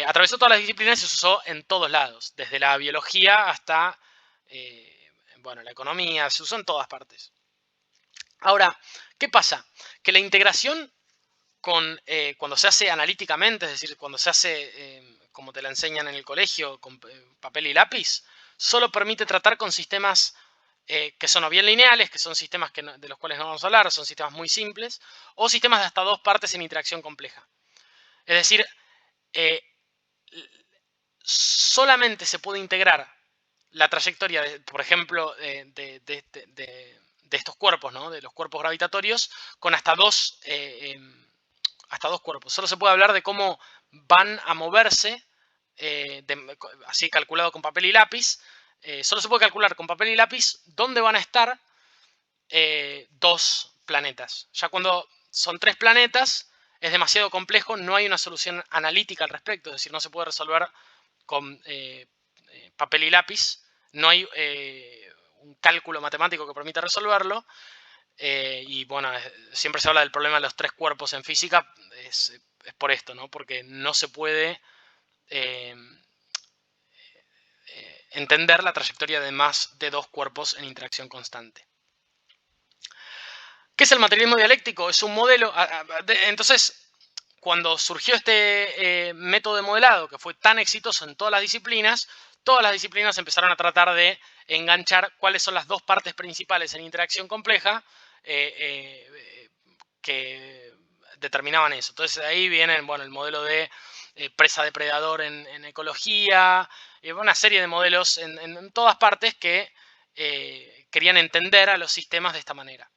[SPEAKER 1] Atravesó todas las disciplinas y se usó en todos lados, desde la biología hasta bueno, la economía, se usó en todas partes. Ahora, ¿qué pasa? Que la integración cuando se hace analíticamente, es decir, cuando se hace como te la enseñan en el colegio, con papel y lápiz, solo permite tratar con sistemas que son o bien lineales, que son sistemas de los cuales no vamos a hablar, son sistemas muy simples, o sistemas de hasta dos partes en interacción compleja. Es decir, solamente se puede integrar la trayectoria, por ejemplo, de estos cuerpos, ¿no? De los cuerpos gravitatorios, con hasta dos cuerpos. Solo se puede hablar de cómo van a moverse, así calculado con papel y lápiz. Solo se puede calcular con papel y lápiz dónde van a estar dos planetas. Ya cuando son tres planetas es demasiado complejo, no hay una solución analítica al respecto, es decir, no se puede resolver con papel y lápiz, no hay un cálculo matemático que permita resolverlo. Y bueno, siempre se habla del problema de los tres cuerpos en física, es por esto, ¿no? Porque no se puede entender la trayectoria de más de dos cuerpos en interacción constante. ¿Qué es el materialismo dialéctico? Es un modelo. Entonces, cuando surgió este método de modelado, que fue tan exitoso en todas las disciplinas empezaron a tratar de enganchar cuáles son las dos partes principales en interacción compleja que determinaban eso. Entonces, de ahí viene, bueno, el modelo de presa-depredador en ecología, una serie de modelos en todas partes que querían entender a los sistemas de esta manera.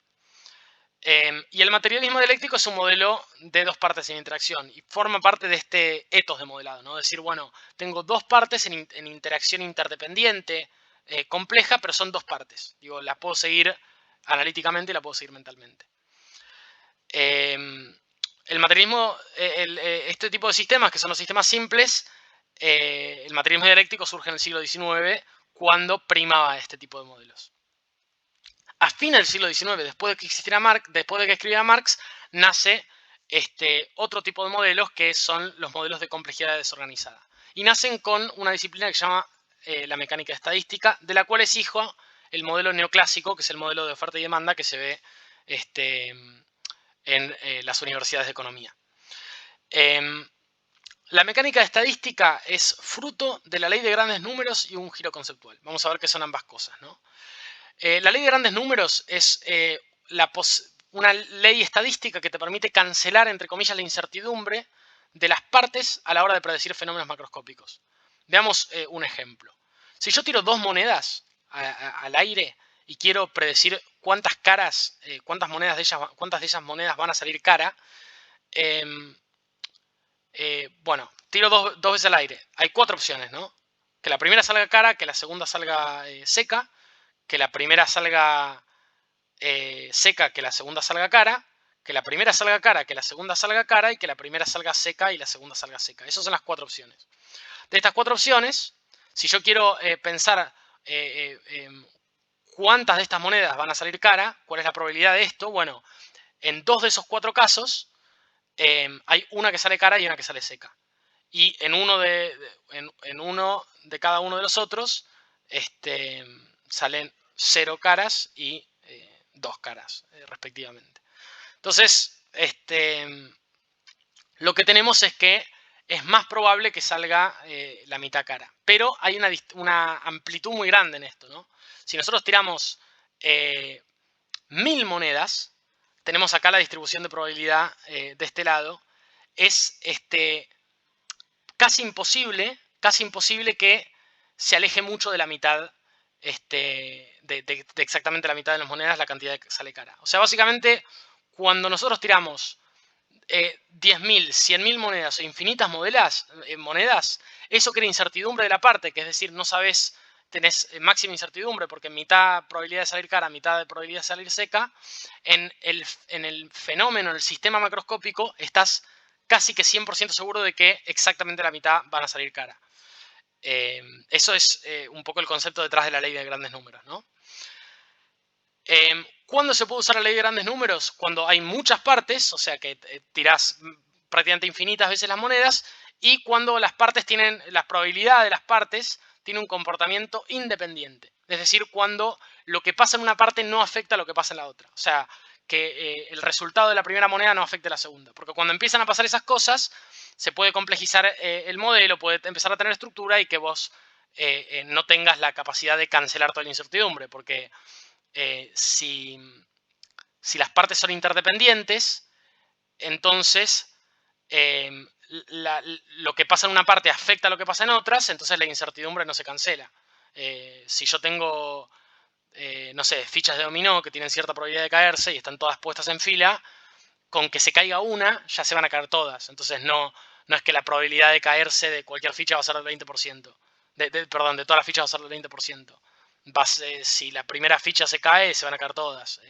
[SPEAKER 1] Y el materialismo dialéctico es un modelo de dos partes en interacción y forma parte de este ethos de modelado, ¿no? Decir, bueno, tengo dos partes en interacción interdependiente, compleja, pero son dos partes. Digo, la puedo seguir analíticamente y la puedo seguir mentalmente. El materialismo, este tipo de sistemas, que son los sistemas simples, el materialismo dialéctico surge en el siglo XIX cuando primaba este tipo de modelos. A fines del siglo XIX, después de que escribiera Marx, nace otro tipo de modelos que son los modelos de complejidad desorganizada. Y nacen con una disciplina que se llama la mecánica estadística, de la cual es hijo el modelo neoclásico, que es el modelo de oferta y demanda que se ve en las universidades de economía. La mecánica estadística es fruto de la ley de grandes números y un giro conceptual. Vamos a ver qué son ambas cosas, ¿no? La ley de grandes números es una ley estadística que te permite cancelar, entre comillas, la incertidumbre de las partes a la hora de predecir fenómenos macroscópicos. Veamos un ejemplo. Si yo tiro dos monedas al aire y quiero predecir cuántas de esas monedas van a salir cara, bueno, tiro dos veces al aire. Hay cuatro opciones, ¿no? Que la primera salga cara, que la segunda salga seca, que la primera salga seca, que la segunda salga cara, que la primera salga cara, que la segunda salga cara y que la primera salga seca y la segunda salga seca. Esas son las cuatro opciones. De estas cuatro opciones, si yo quiero pensar cuántas de estas monedas van a salir cara, cuál es la probabilidad de esto, bueno, en dos de esos cuatro casos hay una que sale cara y una que sale seca. Y en uno de cada uno de los otros salen 0 caras y 2 caras, respectivamente. Entonces, lo que tenemos es que es más probable que salga la mitad cara. Pero hay una amplitud muy grande en esto, ¿no? Si nosotros tiramos 1000 monedas, tenemos acá la distribución de probabilidad de este lado. Es casi imposible que se aleje mucho de la mitad, de exactamente la mitad de las monedas, la cantidad que sale cara. O sea, básicamente, cuando nosotros tiramos 10.000, 100.000 monedas o infinitas monedas, eso crea incertidumbre de la parte, que es decir, no sabes, tenés máxima incertidumbre porque mitad probabilidad de salir cara, mitad de probabilidad de salir seca. En el fenómeno, en el sistema macroscópico, estás casi que 100% seguro de que exactamente la mitad van a salir cara. Eso es un poco el concepto detrás de la ley de grandes números, ¿no? ¿Cuándo se puede usar la ley de grandes números? Cuando hay muchas partes, o sea que tirás prácticamente infinitas veces las monedas, y cuando las probabilidades de las partes tienen un comportamiento independiente. Es decir, cuando lo que pasa en una parte no afecta a lo que pasa en la otra. O sea, que el resultado de la primera moneda no afecte a la segunda. Porque cuando empiezan a pasar esas cosas, se puede complejizar el modelo, puede empezar a tener estructura y que vos no tengas la capacidad de cancelar toda la incertidumbre. Porque si las partes son interdependientes, entonces lo que pasa en una parte afecta a lo que pasa en otras, entonces la incertidumbre no se cancela. Si yo tengo, no sé, fichas de dominó que tienen cierta probabilidad de caerse y están todas puestas en fila, con que se caiga una, ya se van a caer todas. Entonces no es que la probabilidad de caerse de cualquier ficha va a ser del 20%. Perdón, de todas las fichas va a ser del 20%. Si la primera ficha se cae, se van a caer todas.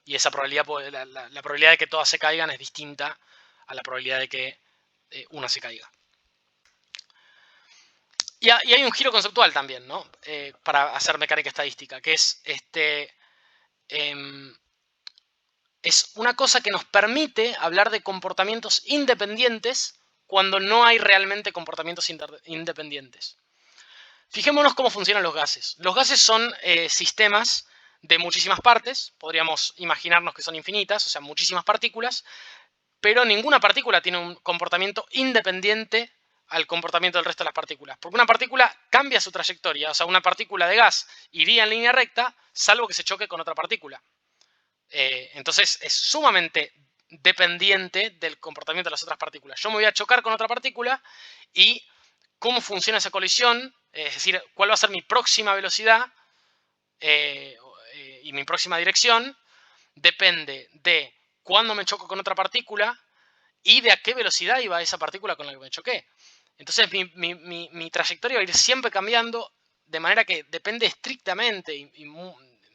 [SPEAKER 1] Y esa probabilidad, la probabilidad de que todas se caigan es distinta a la probabilidad de que una se caiga. Y hay un giro conceptual también, ¿no? Para hacer mecánica estadística, que es es una cosa que nos permite hablar de comportamientos independientes cuando no hay realmente comportamientos independientes. Fijémonos cómo funcionan los gases. Los gases son sistemas de muchísimas partes, podríamos imaginarnos que son infinitas, o sea, muchísimas partículas, pero ninguna partícula tiene un comportamiento independiente al comportamiento del resto de las partículas. Porque una partícula cambia su trayectoria, o sea, una partícula de gas iría en línea recta, salvo que se choque con otra partícula. Entonces es sumamente dependiente del comportamiento de las otras partículas. Yo me voy a chocar con otra partícula y cómo funciona esa colisión, es decir, cuál va a ser mi próxima velocidad y mi próxima dirección, depende de cuándo me choco con otra partícula y de a qué velocidad iba esa partícula con la que me choqué. Entonces mi trayectoria va a ir siempre cambiando de manera que depende estrictamente y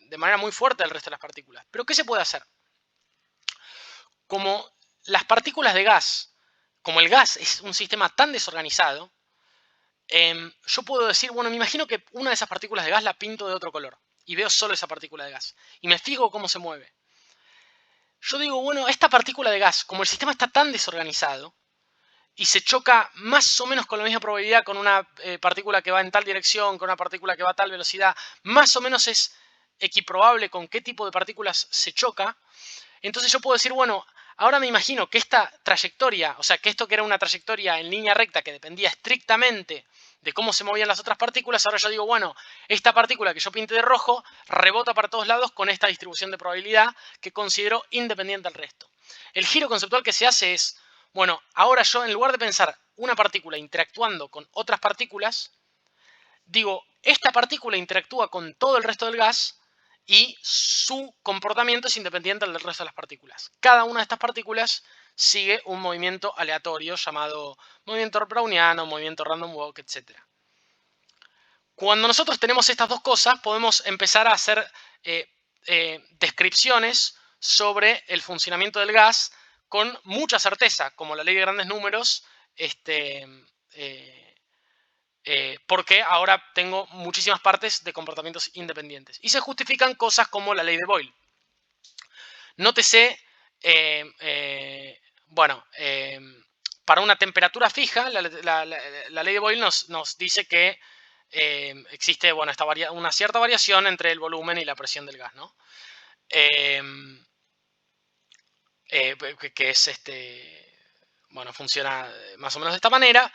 [SPEAKER 1] de manera muy fuerte del resto de las partículas. Pero ¿qué se puede hacer? Como las partículas de gas, como el gas es un sistema tan desorganizado, yo puedo decir, bueno, me imagino que una de esas partículas de gas la pinto de otro color y veo solo esa partícula de gas y me fijo cómo se mueve. Yo digo, bueno, esta partícula de gas, como el sistema está tan desorganizado y se choca más o menos con la misma probabilidad con una partícula que va en tal dirección, con una partícula que va a tal velocidad, más o menos es equiprobable con qué tipo de partículas se choca. Entonces yo puedo decir, bueno, ahora me imagino que esta trayectoria, o sea, que esto que era una trayectoria en línea recta que dependía estrictamente de cómo se movían las otras partículas, ahora yo digo, bueno, esta partícula que yo pinte de rojo rebota para todos lados con esta distribución de probabilidad que considero independiente al resto. El giro conceptual que se hace es, bueno, ahora yo en lugar de pensar una partícula interactuando con otras partículas, digo, esta partícula interactúa con todo el resto del gas y su comportamiento es independiente del resto de las partículas. Cada una de estas partículas sigue un movimiento aleatorio llamado movimiento browniano, movimiento random walk, etc. Cuando nosotros tenemos estas dos cosas, podemos empezar a hacer descripciones sobre el funcionamiento del gas con mucha certeza, como la ley de grandes números, porque ahora tengo muchísimas partes de comportamientos independientes. Y se justifican cosas como la ley de Boyle. Nótese, para una temperatura fija, la ley de Boyle nos dice que existe una cierta variación entre el volumen y la presión del gas, ¿no? Que es funciona más o menos de esta manera.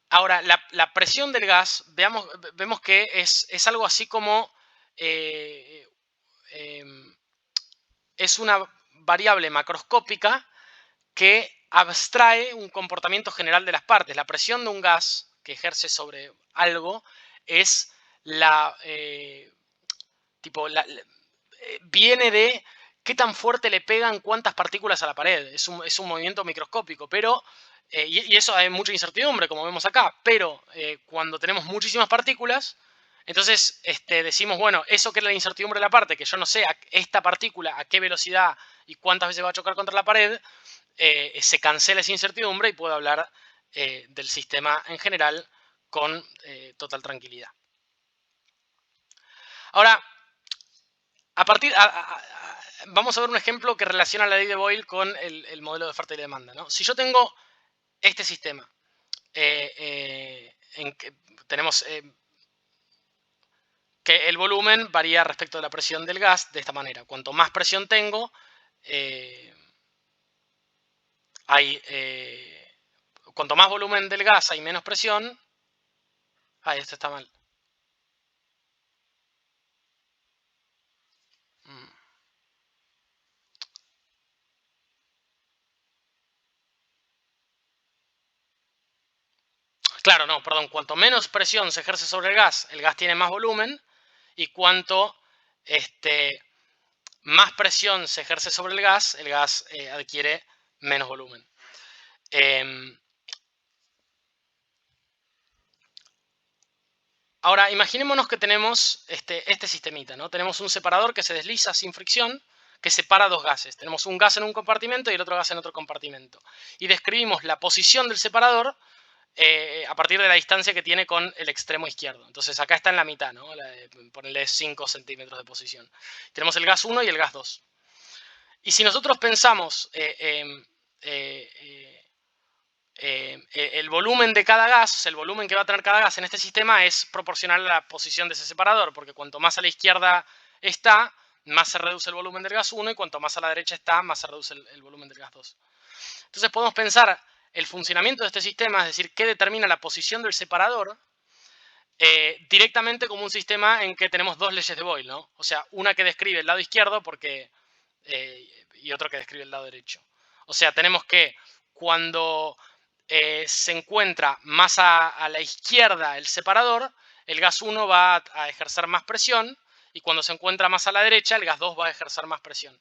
[SPEAKER 1] Ahora, la presión del gas, vemos que es algo así como es una variable macroscópica que abstrae un comportamiento general de las partes. La presión de un gas que ejerce sobre algo es viene de qué tan fuerte le pegan cuántas partículas a la pared. Es un movimiento microscópico, pero, y eso hay mucha incertidumbre, como vemos acá, pero cuando tenemos muchísimas partículas, entonces decimos, bueno, eso que es la incertidumbre de la parte, que yo no sé esta partícula a qué velocidad y cuántas veces va a chocar contra la pared, se cancela esa incertidumbre y puedo hablar del sistema en general con total tranquilidad. Ahora, vamos a ver un ejemplo que relaciona la ley de Boyle con el modelo de oferta y demanda, ¿no? Si yo tengo este sistema, en que tenemos que el volumen varía respecto de la presión del gas de esta manera. Cuanto más presión tengo, cuanto más volumen del gas hay menos presión. Esto está mal. Claro, no, perdón. Cuanto menos presión se ejerce sobre el gas tiene más volumen. Y cuanto más presión se ejerce sobre el gas adquiere menos volumen. Ahora, imaginémonos que tenemos este sistemita, ¿no? Tenemos un separador que se desliza sin fricción, que separa dos gases. Tenemos un gas en un compartimento y el otro gas en otro compartimento. Y describimos la posición del separador a partir de la distancia que tiene con el extremo izquierdo. Entonces acá está en la mitad, ¿no? Ponerle 5 centímetros de posición. Tenemos el gas 1 y el gas 2. Y si nosotros pensamos el volumen de cada gas, o sea, el volumen que va a tener cada gas en este sistema es proporcional a la posición de ese separador, porque cuanto más a la izquierda está, más se reduce el volumen del gas 1 y cuanto más a la derecha está, más se reduce el volumen del gas 2. Entonces podemos pensar el funcionamiento de este sistema, es decir, qué determina la posición del separador, directamente como un sistema en que tenemos dos leyes de Boyle, ¿no? O sea, una que describe el lado izquierdo y otra que describe el lado derecho. O sea, tenemos que cuando se encuentra más a la izquierda el separador, el gas 1 va a ejercer más presión y cuando se encuentra más a la derecha, el gas 2 va a ejercer más presión.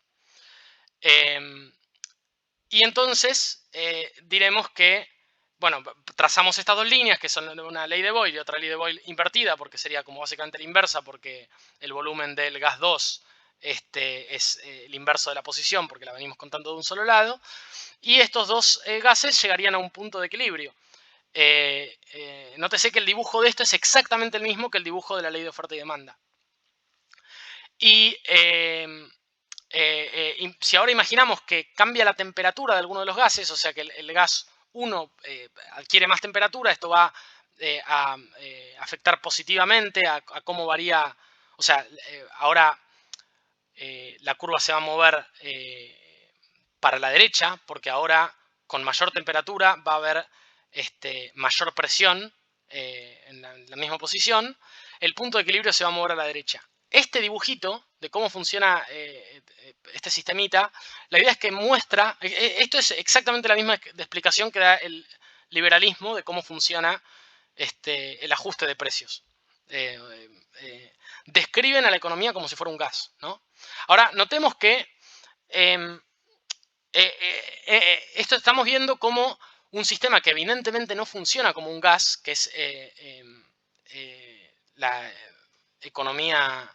[SPEAKER 1] Y entonces diremos que, bueno, trazamos estas dos líneas que son una ley de Boyle y otra ley de Boyle invertida, porque sería como básicamente la inversa, porque el volumen del gas 2 es el inverso de la posición, porque la venimos contando de un solo lado, y estos dos gases llegarían a un punto de equilibrio. Nótese que el dibujo de esto es exactamente el mismo que el dibujo de la ley de oferta y demanda. Y si ahora imaginamos que cambia la temperatura de alguno de los gases, o sea que el gas 1 adquiere más temperatura, esto va a afectar positivamente a cómo varía, o sea, ahora la curva se va a mover para la derecha, porque ahora con mayor temperatura va a haber mayor presión en la misma posición, el punto de equilibrio se va a mover a la derecha. Este dibujito de cómo funciona este sistemita, la idea es que muestra, esto es exactamente la misma explicación que da el liberalismo de cómo funciona el ajuste de precios. Describen a la economía como si fuera un gas, ¿no? Ahora, notemos que esto estamos viendo como un sistema que evidentemente no funciona como un gas, que es la economía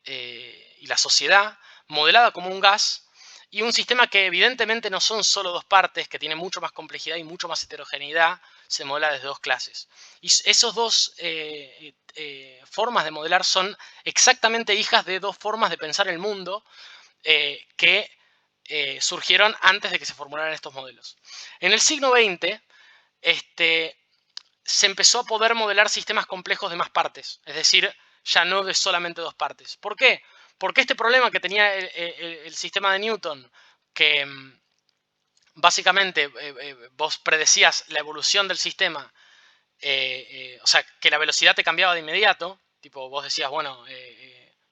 [SPEAKER 1] y la sociedad, modelada como un gas, y un sistema que evidentemente no son solo dos partes, que tiene mucho más complejidad y mucho más heterogeneidad, se modela desde dos clases. Y esos dos formas de modelar son exactamente hijas de dos formas de pensar el mundo que surgieron antes de que se formularan estos modelos. En el siglo XX se empezó a poder modelar sistemas complejos de más partes, es decir, ya no de solamente dos partes. ¿Por qué? Porque este problema que tenía el sistema de Newton, que básicamente vos predecías la evolución del sistema, o sea, que la velocidad te cambiaba de inmediato, tipo vos decías, bueno,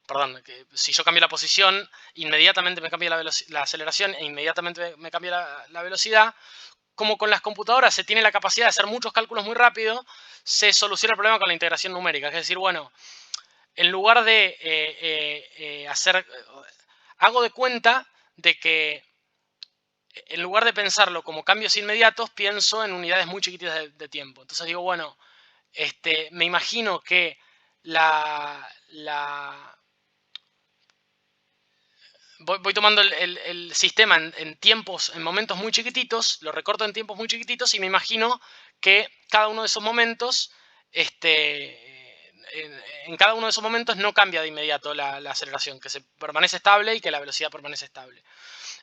[SPEAKER 1] perdón, que si yo cambio la posición, inmediatamente me cambia la aceleración e inmediatamente me cambia la velocidad. Como con las computadoras se tiene la capacidad de hacer muchos cálculos muy rápido, se soluciona el problema con la integración numérica. Es decir, bueno, en lugar de hago de cuenta de que en lugar de pensarlo como cambios inmediatos, pienso en unidades muy chiquititas de tiempo. Entonces digo, bueno, me imagino que voy tomando el sistema en tiempos, en momentos muy chiquititos, lo recorto en tiempos muy chiquititos y me imagino que cada uno de esos momentos, en cada uno de esos momentos no cambia de inmediato la aceleración, que se permanece estable y que la velocidad permanece estable.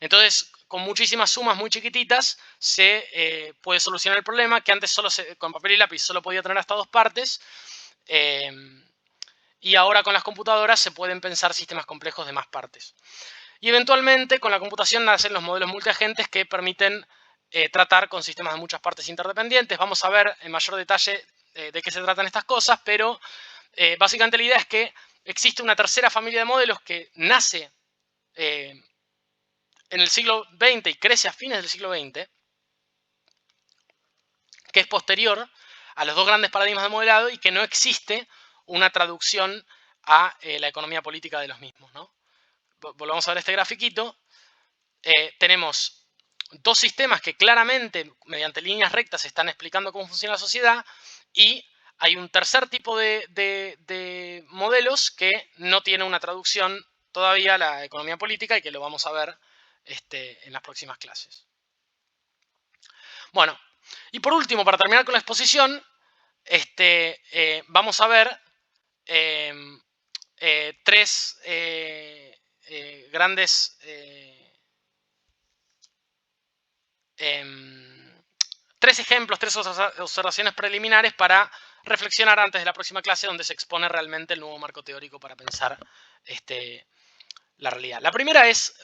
[SPEAKER 1] Entonces, con muchísimas sumas muy chiquititas se puede solucionar el problema que antes con papel y lápiz solo podía tener hasta 2 partes. Y ahora con las computadoras se pueden pensar sistemas complejos de más partes. Y eventualmente con la computación nacen los modelos multiagentes que permiten tratar con sistemas de muchas partes interdependientes. Vamos a ver en mayor detalle de qué se tratan estas cosas, pero básicamente la idea es que existe una tercera familia de modelos que nace en el siglo XX y crece a fines del siglo XX, que es posterior a los dos grandes paradigmas de modelado y que no existe una traducción a la economía política de los mismos, ¿no? Volvamos a ver este grafiquito. Tenemos dos sistemas que claramente, mediante líneas rectas, están explicando cómo funciona la sociedad, y hay un tercer tipo de modelos que no tiene una traducción todavía a la economía política y que lo vamos a ver en las próximas clases. Bueno, y por último, para terminar con la exposición, vamos a ver tres grandes tres ejemplos, tres observaciones preliminares para reflexionar antes de la próxima clase, donde se expone realmente el nuevo marco teórico para pensar la realidad. La primera es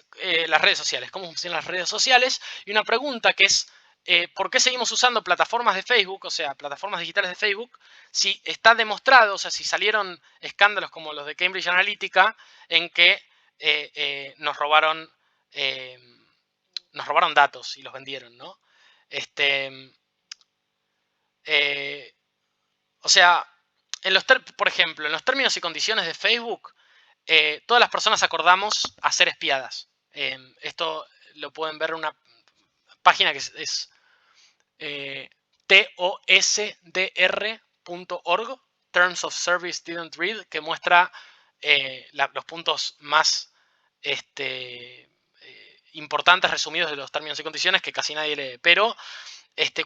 [SPEAKER 1] las redes sociales, cómo funcionan las redes sociales, y una pregunta que es ¿por qué seguimos usando plataformas de Facebook, o sea, plataformas digitales de Facebook, si está demostrado, o sea, si salieron escándalos como los de Cambridge Analytica en que nos robaron datos y los vendieron, ¿no? O sea, por ejemplo, en los términos y condiciones de Facebook, todas las personas acordamos a ser espiadas. Esto lo pueden ver en una página que es tosdr.org, Terms of Service Didn't Read, que muestra los puntos más importantes resumidos de los términos y condiciones que casi nadie lee. Pero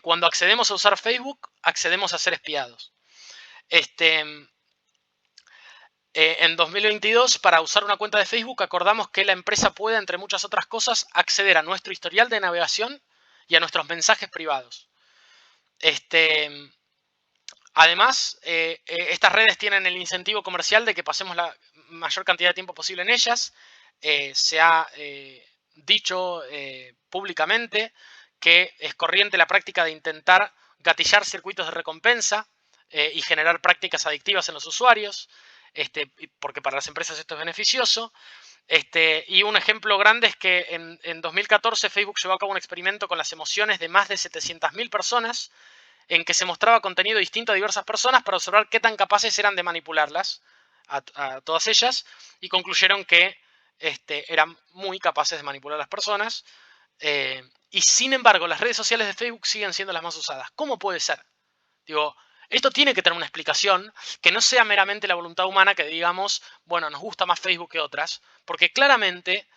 [SPEAKER 1] cuando accedemos a usar Facebook, accedemos a ser espiados. En 2022, para usar una cuenta de Facebook, acordamos que la empresa puede, entre muchas otras cosas, acceder a nuestro historial de navegación y a nuestros mensajes privados. Además, estas redes tienen el incentivo comercial de que pasemos la mayor cantidad de tiempo posible en ellas. Se ha dicho públicamente que es corriente la práctica de intentar gatillar circuitos de recompensa y generar prácticas adictivas en los usuarios, porque para las empresas esto es beneficioso. Y un ejemplo grande es que en 2014 Facebook llevó a cabo un experimento con las emociones de más de 700.000 personas, en que se mostraba contenido distinto a diversas personas para observar qué tan capaces eran de manipularlas a todas ellas, y concluyeron que eran muy capaces de manipular a las personas. Y sin embargo, las redes sociales de Facebook siguen siendo las más usadas. ¿Cómo puede ser? Digo, esto tiene que tener una explicación que no sea meramente la voluntad humana, que digamos, bueno, nos gusta más Facebook que otras, porque claramente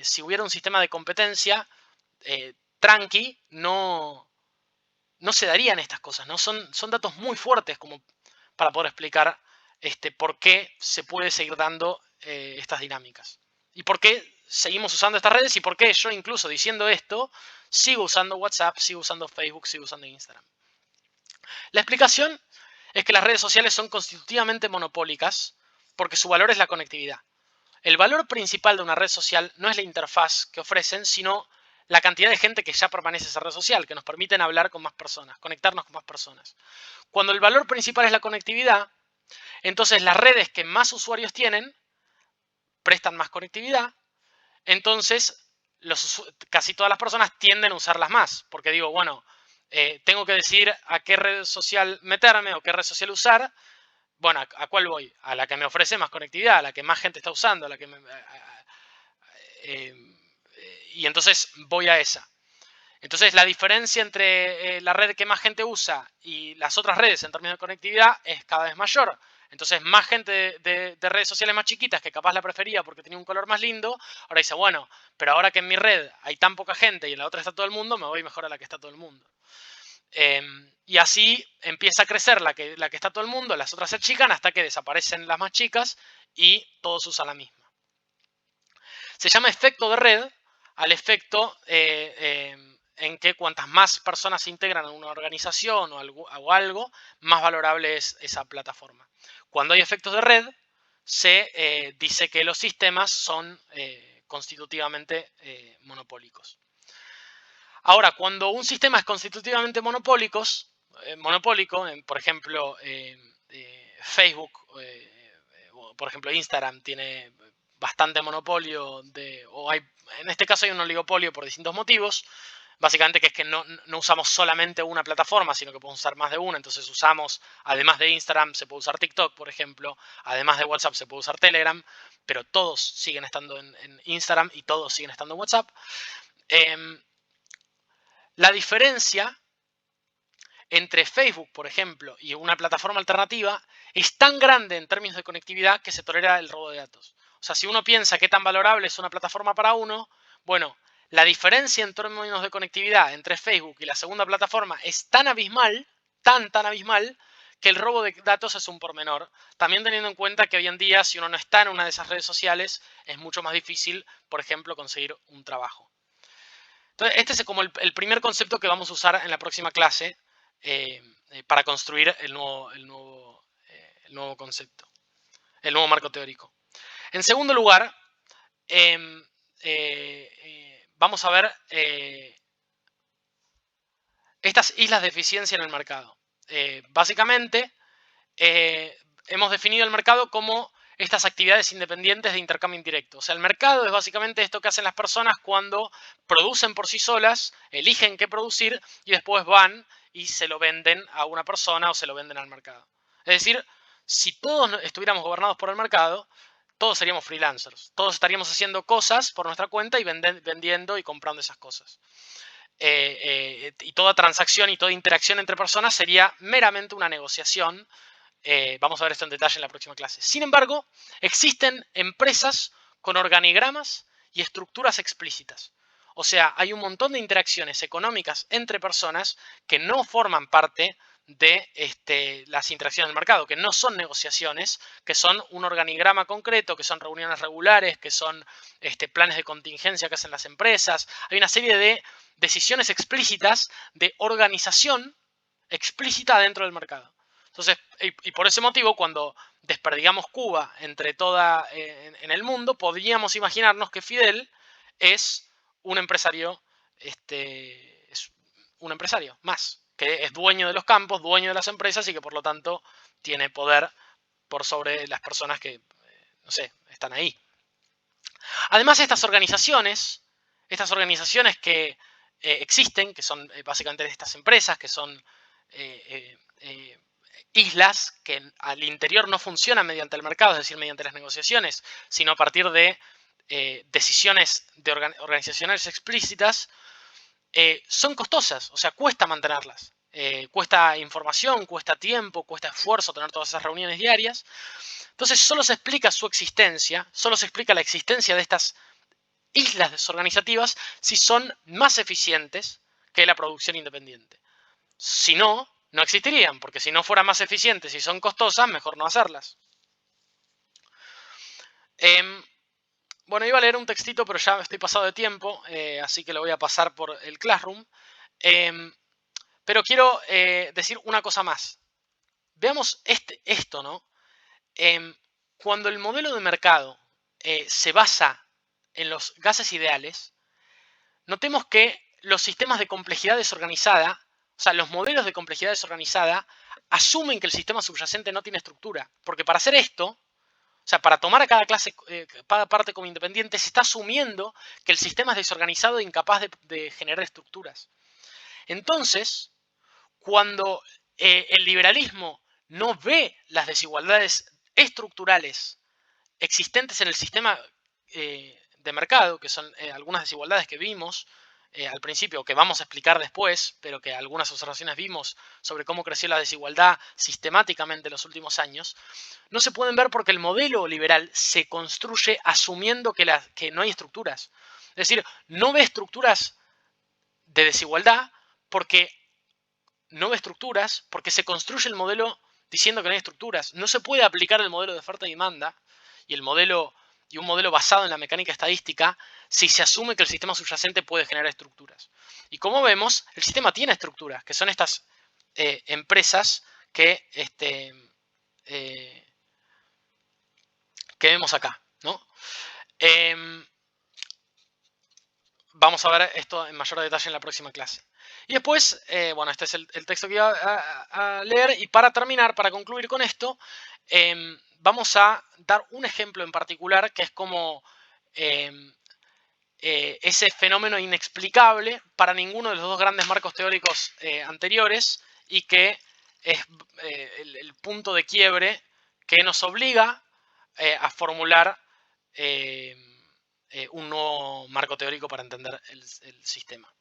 [SPEAKER 1] si hubiera un sistema de competencia tranqui, no se darían estas cosas, ¿no? Son datos muy fuertes como para poder explicar por qué se puede seguir dando estas dinámicas. Y por qué seguimos usando estas redes y por qué yo, incluso diciendo esto, sigo usando WhatsApp, sigo usando Facebook, sigo usando Instagram. La explicación es que las redes sociales son constitutivamente monopólicas porque su valor es la conectividad. El valor principal de una red social no es la interfaz que ofrecen, sino la cantidad de gente que ya permanece en esa red social, que nos permiten hablar con más personas, conectarnos con más personas. Cuando el valor principal es la conectividad, entonces las redes que más usuarios tienen prestan más conectividad, entonces casi todas las personas tienden a usarlas más, porque digo, bueno, tengo que decidir a qué red social meterme o qué red social usar. Bueno, ¿a cuál voy? A la que me ofrece más conectividad, a la que más gente está usando, y entonces voy a esa. Entonces la diferencia entre la red que más gente usa y las otras redes en términos de conectividad es cada vez mayor. Entonces más gente de redes sociales más chiquitas que capaz la prefería porque tenía un color más lindo, ahora dice, bueno, pero ahora que en mi red hay tan poca gente y en la otra está todo el mundo, me voy mejor a la que está todo el mundo. Y así empieza a crecer la que está todo el mundo, las otras se achican hasta que desaparecen las más chicas y todos usan la misma. Se llama efecto de red al efecto en que cuantas más personas se integran en una organización o algo, más valorable es esa plataforma. Cuando hay efectos de red, se dice que los sistemas son constitutivamente monopólicos. Ahora, cuando un sistema es constitutivamente monopólico, por ejemplo, Facebook, por ejemplo, Instagram tiene bastante monopolio, en este caso hay un oligopolio por distintos motivos, básicamente que es que no usamos solamente una plataforma, sino que podemos usar más de una, entonces usamos, además de Instagram, se puede usar TikTok, por ejemplo, además de WhatsApp se puede usar Telegram, pero todos siguen estando en Instagram y todos siguen estando en WhatsApp. La diferencia entre Facebook, por ejemplo, y una plataforma alternativa es tan grande en términos de conectividad que se tolera el robo de datos. O sea, si uno piensa qué tan valorable es una plataforma para uno, bueno, la diferencia en términos de conectividad entre Facebook y la segunda plataforma es tan abismal, tan abismal, que el robo de datos es un pormenor. También teniendo en cuenta que hoy en día, si uno no está en una de esas redes sociales, es mucho más difícil, por ejemplo, conseguir un trabajo. Entonces, este es como el primer concepto que vamos a usar en la próxima clase para construir el nuevo concepto, el nuevo marco teórico. En segundo lugar, vamos a ver estas islas de eficiencia en el mercado. Básicamente, hemos definido el mercado como estas actividades independientes de intercambio indirecto. O sea, el mercado es básicamente esto que hacen las personas cuando producen por sí solas, eligen qué producir y después van y se lo venden a una persona o se lo venden al mercado. Es decir, si todos estuviéramos gobernados por el mercado, todos seríamos freelancers. Todos estaríamos haciendo cosas por nuestra cuenta y vendiendo y comprando esas cosas. Y toda transacción y toda interacción entre personas sería meramente una negociación. Vamos a ver esto en detalle en la próxima clase. Sin embargo, existen empresas con organigramas y estructuras explícitas. O sea, hay un montón de interacciones económicas entre personas que no forman parte de las interacciones del mercado, que no son negociaciones, que son un organigrama concreto, que son reuniones regulares, que son planes de contingencia que hacen las empresas. Hay una serie de decisiones explícitas de organización explícita dentro del mercado. Entonces, y por ese motivo, cuando desperdigamos Cuba en el mundo, podríamos imaginarnos que Fidel es un empresario, es un empresario más, que es dueño de los campos, dueño de las empresas y que por lo tanto tiene poder por sobre las personas que, no sé, están ahí. Además, estas organizaciones que existen, que son básicamente estas empresas, que son islas que al interior no funcionan mediante el mercado, es decir, mediante las negociaciones, sino a partir de decisiones organizacionales explícitas, son costosas, o sea, cuesta mantenerlas. Cuesta información, cuesta tiempo, cuesta esfuerzo tener todas esas reuniones diarias. Entonces solo se explica su existencia, solo se explica la existencia de estas islas desorganizativas si son más eficientes que la producción independiente. Si no, no existirían, porque si no fueran más eficientes y son costosas, mejor no hacerlas. Bueno, iba a leer un textito, pero ya estoy pasado de tiempo, así que lo voy a pasar por el Classroom. Pero quiero decir una cosa más. Veamos esto, ¿no? Cuando el modelo de mercado se basa en los gases ideales, notemos que los sistemas de complejidad desorganizada, o sea, los modelos de complejidad desorganizada, asumen que el sistema subyacente no tiene estructura. Porque para hacer esto, o sea, para tomar a cada parte como independiente, se está asumiendo que el sistema es desorganizado e incapaz de generar estructuras. Entonces, cuando el liberalismo no ve las desigualdades estructurales existentes en el sistema de mercado, que son algunas desigualdades que vimos al principio, que vamos a explicar después, pero que algunas observaciones vimos sobre cómo creció la desigualdad sistemáticamente en los últimos años, no se pueden ver porque el modelo liberal se construye asumiendo que no hay estructuras. Es decir, no ve estructuras de desigualdad porque se construye el modelo diciendo que no hay estructuras. No se puede aplicar el modelo de oferta y demanda y un modelo basado en la mecánica estadística si se asume que el sistema subyacente puede generar estructuras. Y como vemos, el sistema tiene estructuras, que son estas empresas que vemos acá, ¿no? Vamos a ver esto en mayor detalle en la próxima clase. Y después, bueno, este es el texto que iba a leer. Y para terminar, para concluir con esto, vamos a dar un ejemplo en particular que es como ese fenómeno inexplicable para ninguno de los dos grandes marcos teóricos anteriores y que es el punto de quiebre que nos obliga a formular un nuevo marco teórico para entender el sistema.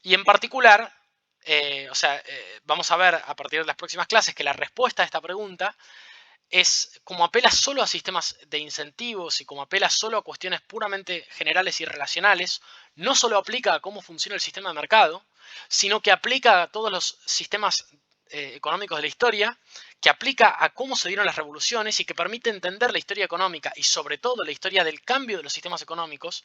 [SPEAKER 1] Y en particular, vamos a ver a partir de las próximas clases que la respuesta a esta pregunta es, como apela solo a sistemas de incentivos y como apela solo a cuestiones puramente generales y relacionales, no solo aplica a cómo funciona el sistema de mercado, sino que aplica a todos los sistemas económicos de la historia, que aplica a cómo se dieron las revoluciones y que permite entender la historia económica y sobre todo la historia del cambio de los sistemas económicos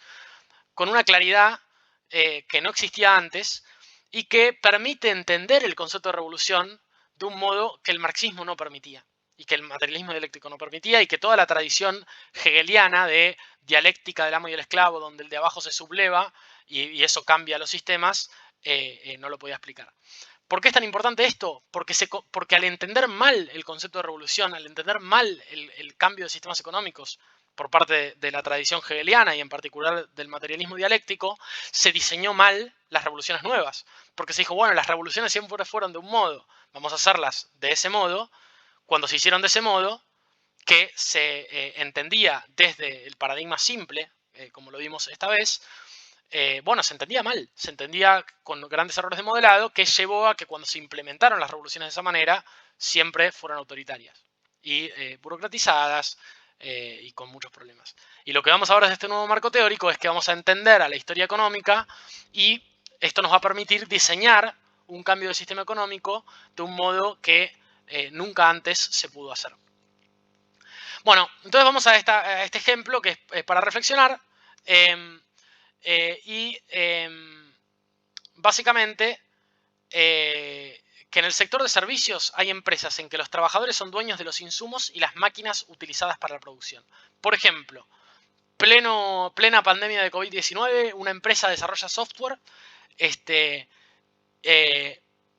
[SPEAKER 1] con una claridad que no existía antes y que permite entender el concepto de revolución de un modo que el marxismo no permitía y que el materialismo dialéctico no permitía y que toda la tradición hegeliana de dialéctica del amo y el esclavo, donde el de abajo se subleva y eso cambia los sistemas, no lo podía explicar. ¿Por qué es tan importante esto? Porque al entender mal el concepto de revolución, al entender mal el cambio de sistemas económicos por parte de la tradición hegeliana y en particular del materialismo dialéctico, se diseñó mal las revoluciones nuevas. Porque se dijo, bueno, las revoluciones siempre fueron de un modo, vamos a hacerlas de ese modo. Cuando se hicieron de ese modo, que se entendía desde el paradigma simple, como lo vimos esta vez, bueno, se entendía mal, se entendía con grandes errores de modelado que llevó a que cuando se implementaron las revoluciones de esa manera, siempre fueron autoritarias y burocratizadas y con muchos problemas. Y lo que vamos a ver desde este nuevo marco teórico es que vamos a entender a la historia económica y esto nos va a permitir diseñar un cambio del sistema económico de un modo que nunca antes se pudo hacer. Bueno, entonces vamos a este ejemplo que es para reflexionar. Básicamente, que en el sector de servicios hay empresas en que los trabajadores son dueños de los insumos y las máquinas utilizadas para la producción. Por ejemplo, plena pandemia de COVID-19, una empresa desarrolla software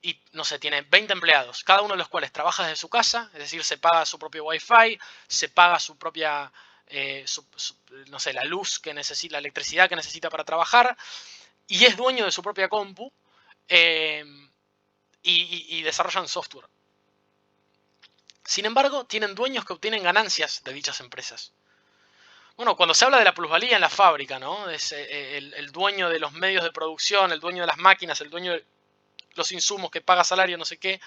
[SPEAKER 1] y, no sé, tiene 20 empleados, cada uno de los cuales trabaja desde su casa, es decir, se paga su propio Wi-Fi, se paga su propia, no sé, la luz que necesita, la electricidad que necesita para trabajar, y es dueño de su propia compu, y desarrollan software. Sin embargo, tienen dueños que obtienen ganancias de dichas empresas. Bueno, cuando se habla de la plusvalía en la fábrica, ¿no? Es el dueño de los medios de producción, el dueño de las máquinas, el dueño de los insumos que paga salario, no sé qué.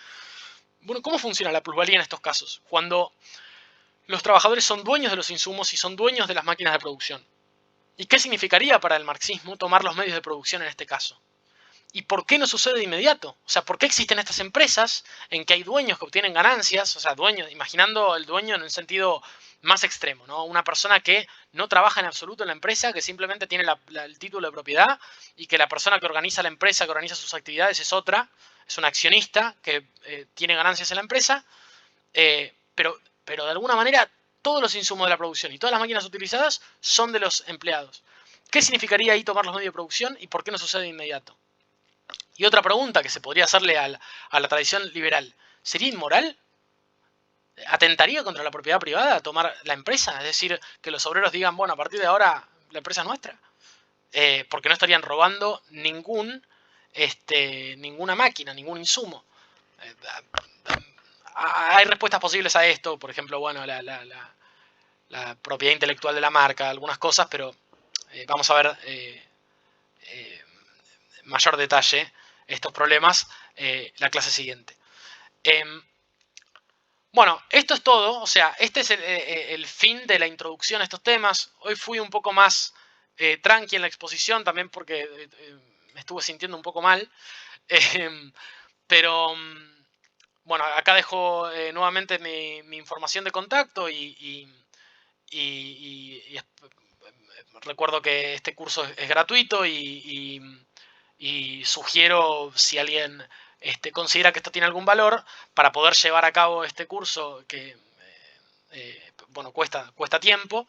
[SPEAKER 1] Bueno, ¿cómo funciona la plusvalía en estos casos? Cuando los trabajadores son dueños de los insumos y son dueños de las máquinas de producción. ¿Y qué significaría para el marxismo tomar los medios de producción en este caso? ¿Y por qué no sucede de inmediato? O sea, ¿por qué existen estas empresas en que hay dueños que obtienen ganancias? O sea, dueños, imaginando el dueño en un sentido más extremo, ¿no? Una persona que no trabaja en absoluto en la empresa, que simplemente tiene el título de propiedad y que la persona que organiza la empresa, que organiza sus actividades es otra, es un accionista que tiene ganancias en la empresa, pero de alguna manera todos los insumos de la producción y todas las máquinas utilizadas son de los empleados. ¿Qué significaría ahí tomar los medios de producción y por qué no sucede de inmediato? Y otra pregunta que se podría hacerle a la tradición liberal, ¿sería inmoral? ¿Atentaría contra la propiedad privada tomar la empresa? Es decir, que los obreros digan, bueno, a partir de ahora la empresa es nuestra. Porque no estarían robando ninguna máquina, ningún insumo. Hay respuestas posibles a esto, por ejemplo, bueno, la la propiedad intelectual de la marca, algunas cosas, pero vamos a ver mayor detalle estos problemas la clase siguiente. Bueno, esto es todo, o sea, este es el fin de la introducción a estos temas. Hoy fui un poco más tranqui en la exposición, también porque me estuve sintiendo un poco mal. Pero, bueno, acá dejo nuevamente mi información de contacto y recuerdo que este curso es gratuito y sugiero, si alguien considera que esto tiene algún valor, para poder llevar a cabo este curso que bueno, cuesta tiempo.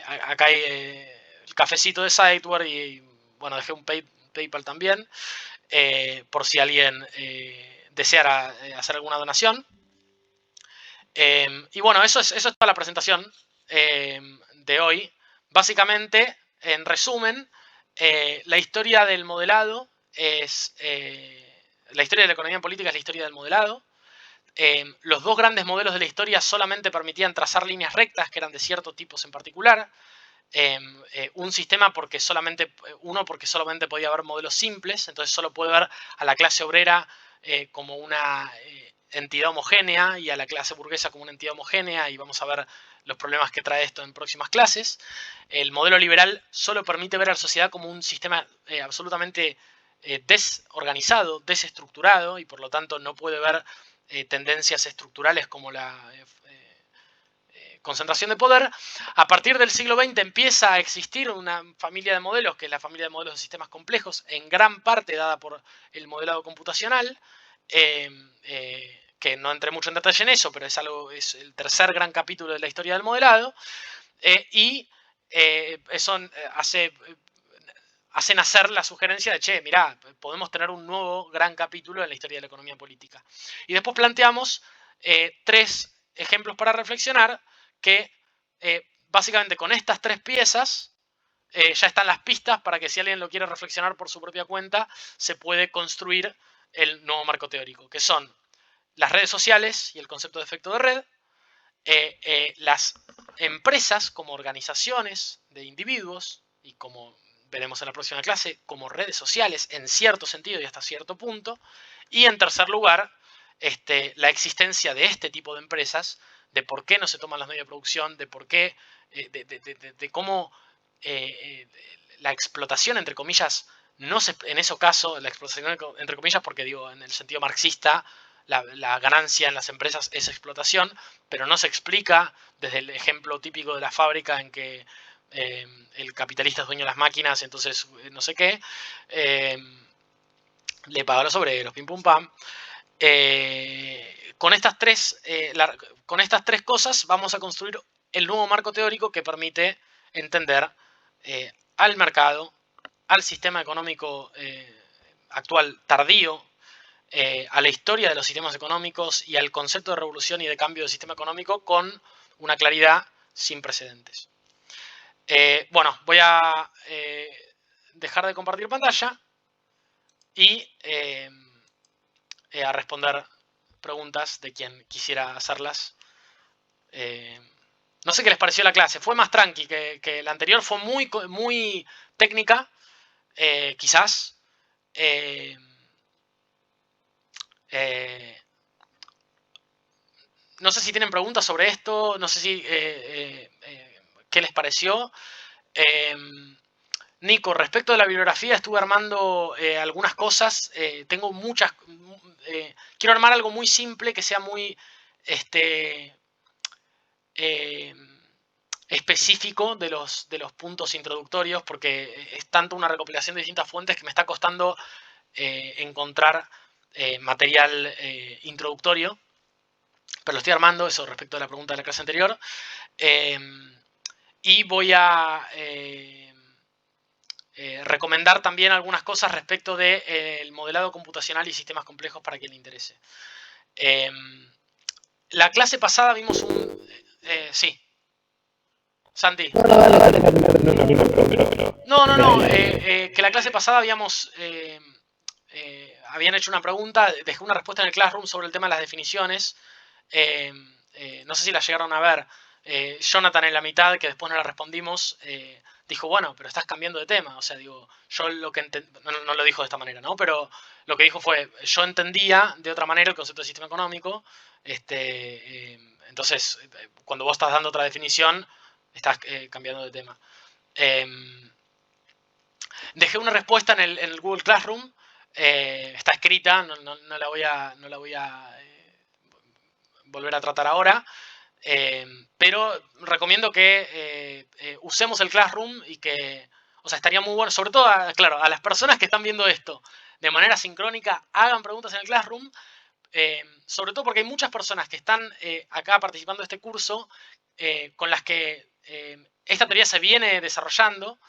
[SPEAKER 1] Acá hay el cafecito de Sideware y bueno, dejé un PayPal también, por si alguien deseara hacer alguna donación. Y bueno, eso es toda la presentación de hoy. Básicamente, en resumen, la historia del modelado es... la historia de la economía política es la historia del modelado. Los dos grandes modelos de la historia solamente permitían trazar líneas rectas que eran de ciertos tipos en particular. Un sistema porque solamente podía haber modelos simples, entonces solo puede ver a la clase obrera como una entidad homogénea y a la clase burguesa como una entidad homogénea, y vamos a ver los problemas que trae esto en próximas clases. El modelo liberal solo permite ver a la sociedad como un sistema absolutamente desorganizado, desestructurado, y por lo tanto no puede ver tendencias estructurales como la concentración de poder. A partir del siglo XX empieza a existir una familia de modelos, que es la familia de modelos de sistemas complejos, en gran parte dada por el modelado computacional, que no entré mucho en detalle en eso, pero es el tercer gran capítulo de la historia del modelado, y eso hace nacer la sugerencia de, che, mirá, podemos tener un nuevo gran capítulo en la historia de la economía política. Y después planteamos tres ejemplos para reflexionar que básicamente con estas tres piezas ya están las pistas para que si alguien lo quiere reflexionar por su propia cuenta, se puede construir el nuevo marco teórico, que son las redes sociales y el concepto de efecto de red, las empresas como organizaciones de individuos y como veremos en la próxima clase, como redes sociales en cierto sentido y hasta cierto punto, y en tercer lugar, la existencia de este tipo de empresas, de por qué no se toman los medios de producción, de por qué, de cómo la explotación, entre comillas, no se, en ese caso, la explotación entre comillas, porque digo, en el sentido marxista, la ganancia en las empresas es explotación, pero no se explica desde el ejemplo típico de la fábrica en que el capitalista es dueño de las máquinas, entonces no sé qué, le paga a los obreros, pim pum pam. Con estas tres cosas vamos a construir el nuevo marco teórico que permite entender al mercado, al sistema económico actual tardío, a la historia de los sistemas económicos y al concepto de revolución y de cambio del sistema económico con una claridad sin precedentes. Bueno, voy a dejar de compartir pantalla y a responder preguntas de quien quisiera hacerlas. No sé qué les pareció la clase, fue más tranqui que la anterior, fue muy técnica, quizás. No sé si tienen preguntas sobre esto, no sé si qué les pareció. Nico, respecto de la bibliografía, estuve armando algunas cosas. Tengo muchas. Quiero armar algo muy simple que sea muy específico de los puntos introductorios, porque es tanto una recopilación de distintas fuentes que me está costando encontrar material introductorio. Pero lo estoy armando, eso respecto a la pregunta de la clase anterior. Y voy a recomendar también algunas cosas respecto del modelado computacional y sistemas complejos para quien le interese. La clase pasada vimos un... sí. Santi. No. Que la clase pasada habían hecho una pregunta, dejé una respuesta en el Classroom sobre el tema de las definiciones. No sé si la llegaron a ver. Jonathan en la mitad, que después no la respondimos, dijo, bueno, pero estás cambiando de tema. O sea, digo, yo lo que no lo dijo de esta manera, ¿no? Pero lo que dijo fue, yo entendía de otra manera el concepto de sistema económico. Entonces, cuando vos estás dando otra definición, estás cambiando de tema. Dejé una respuesta en el Google Classroom. Está escrita, no la voy a volver a tratar ahora. Pero recomiendo que usemos el Classroom y que, o sea, estaría muy bueno, sobre todo, claro, a las personas que están viendo esto de manera sincrónica, hagan preguntas en el Classroom, sobre todo porque hay muchas personas que están acá participando de este curso con las que esta teoría se viene desarrollando,